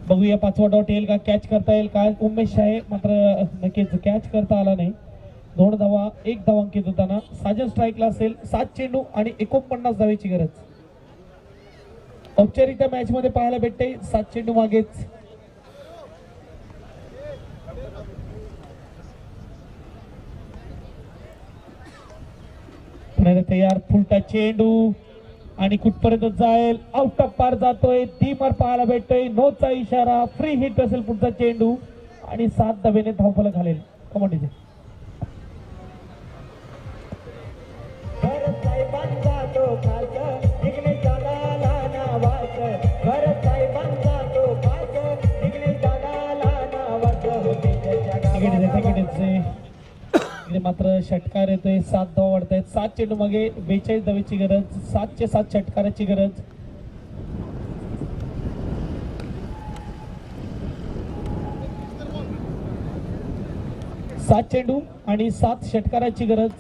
बघूया 5वा डॉट येईल का, कॅच करता येईल का. उमेश आहे मात्र नक्कीच कॅच करता आला नाही. 2 धावा 1 धाव अंकित होताना. साजन स्ट्राईकला असेल. 7 चेंडू आणि 49 धावेची गरज. औपचारिक मॅच मध्ये पाहायला भेटते 7 चेंडू मागेच. तयार. फुलटा चेंडू आणि कुठपर्यंत जाईल. आउट ऑफ पार जातोय. धीमार पाहायला भेटतोय. नोचा इशारा. फ्री हिट असेल पुढचा चेंडू आणि 7 धावेने धावफलक घालेल कमांडीचे. साहेबांचा तो खालचा इकडे जाणार इकडे मात्र षटकार येतोय 7 धावा वाढतायत 7 चेंडू मागे 42 धावेची गरज 7चे 7 षटकाराची गरज सात चेंडू आणि 7 षटकाराची गरज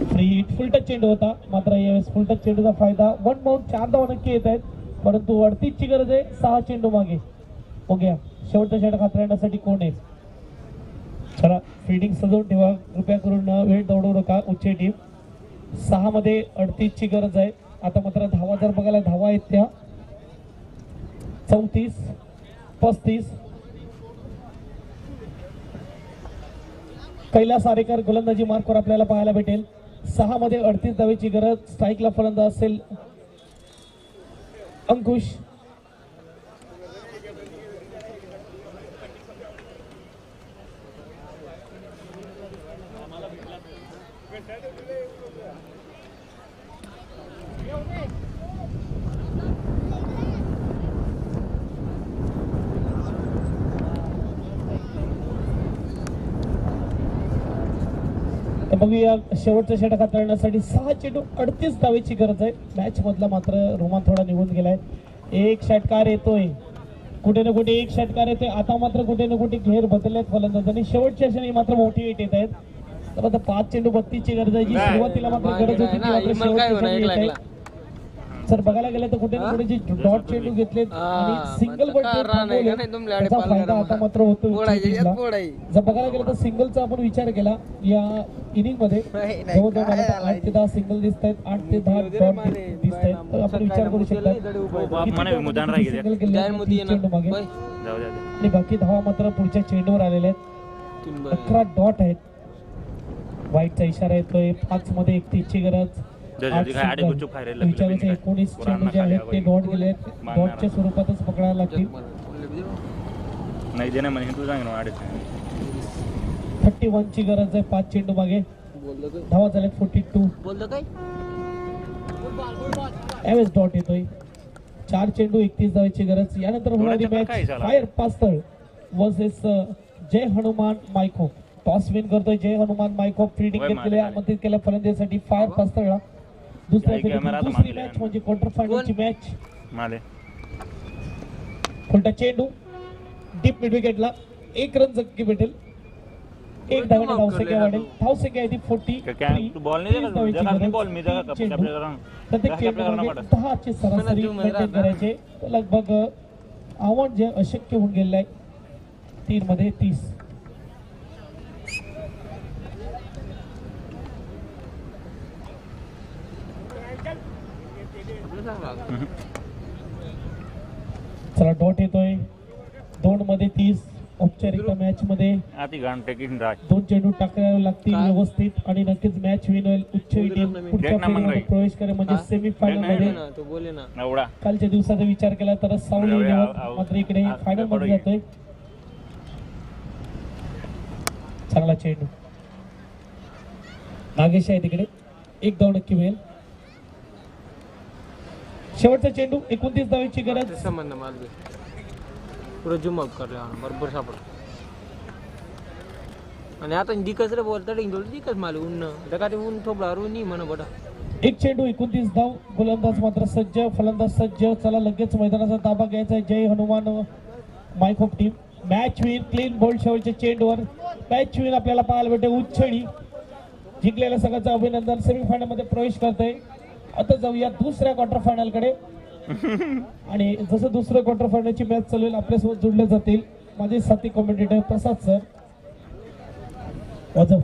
फ्री हिट फुल टच चेंडू होता मात्र यावेळेस फुल टच चेंडूचा फायदा 1 बाउंड 4 धावा नक्की येत आहेत परंतु 38ची गरज आहे 6 चेंडू मागे हो गया शेवटचा षटक हाताळण्यासाठी कोण आहे चला फिल्डिंग सजवून ठेवा कृपया करून वेळ दौडवू नका उच्च टीम 6 मध्ये 38ची गरज आहे आता मात्र धावा जर बघायला धावा आहेत त्या 34 35 कैलास आरेकर गोलंदाजी मार्कवर आपल्याला पाहायला भेटेल 6 मध्ये 38 धावेची गरज स्ट्राईकला फलंदाज असेल अंकुश बघूया शेवटचा षटक हाताळण्यासाठी 6 चेंडू 38 धावेची गरज आहे मॅच मधला मात्र रोमान थोडा निघून गेलाय एक षटकार येतोय कुठे ना कुठे एक षटकार येतोय आता मात्र कुठे ना कुठे घेर बदललेत फलंदाजांनी शेवटच्या क्षणी मात्र मोठी हिट येत आहेत तर आता 5 चेंडू 32 ची गरज आहे जी सुरुवातीला मात्र गरज होती ती मात्र शेवटच्या क्षणी येत आहे जर बघायला गेलं तर कुठे ना कुठे जे डॉट चेंडू घेतलेत आणि सिंगल बॉल त्याचा फायदा आता मात्र होतो जर बघायला गेलं तर सिंगलचा आपण विचार केला या इनिंग मध्ये जवळजवळ मला 8 ते 10 सिंगल दिसत आहेत 8 ते 10 डॉट दिसत आहेत तर आपण विचार करू शकता सिंगल केले चेंडू मागे आणि बाकी धावा मात्र पुढच्या चेंडूवर आलेले आहेत 11 डॉट आहेत वाईटचा इशारा येतोय 5 मध्ये 31 ची गरज विचारायचे 19 चेंडू जे आहेत ते डॉट गेले डॉटच्या स्वरूपातच पकडायला लागतील 31 ची गरज आहे 5 चेंडू मागे धावा झाल्यात 42 यावेळेस डॉट येतोय 4 चेंडू 31 धावेची गरज यानंतर होणारी मॅच फायर पास्तळ वर्सेस जय हनुमान मायको टॉस विन करतोय जय हनुमान मायको फिल्डिंग घेतलेल्या आमंत्रित केल्या फलंदाजीसाठी फायर पास्तळला दुसरी मॅच म्हणजे क्वार्टर फायनलची मॅच फुलटा चेंडू डीप मिड विकेटला 1 रन जगकी भेटेल 1 धावाने धावसंख्या वाढेल धावसंख्या आहे ती 40 प्रत्येक चेंडू मागे 10 ची सरासरी मेंटेन करायचे लगभग आव्हान जे अशक्य होऊन गेलेलं आहे 3 मध्ये 30 चला डॉट येतोय 2 मध्ये 30 औपचारिक मॅच मध्ये 2 चेंडू टाकावे लागतील व्यवस्थित आणि नक्कीच मॅच विन होईल उच्च टीम पुढच्या फेरीमध्ये प्रवेश करेल म्हणजे सेमी फायनल मध्ये कालच्या दिवसाचा विचार केला तर सावली मात्र इकडे फायनल मध्ये जातोय चांगला चेंडू नागेश आहे तिकडे 1 धाव नक्की मिळेल शेवटचा चेंडू 29 धावेची गरज संबंध माल पुरा जुम अप करले बरोबर सापड आणि आता दिकस रे बोलता दिकस माल ऊन डकाते ऊन थोबला रुनी म्हण बडा 1 चेंडू 29 धाव गोलंदाज मात्र सज्ज फलंदाज सज्ज चला लगेच मैदानाचा ताबा घ्यायचा आहे जय हनुमान मायकोप team match win clean bowled शेवटच्या चेंडूवर मॅच विन आपल्याला पाहायला भेटेल उच्छळी जिंकलेल्या संघाचं अभिनंदन सेमीफायनल मध्ये प्रवेश करतोय आता जाऊया दुसऱ्या क्वार्टर फायनल कडे आणि जसं दुसऱ्या क्वार्टर फायनलची मॅच चालू होईल आपल्यासोबत जोडले जातील माझे साथी कॉमेंटेटर प्रसाद सर वाजव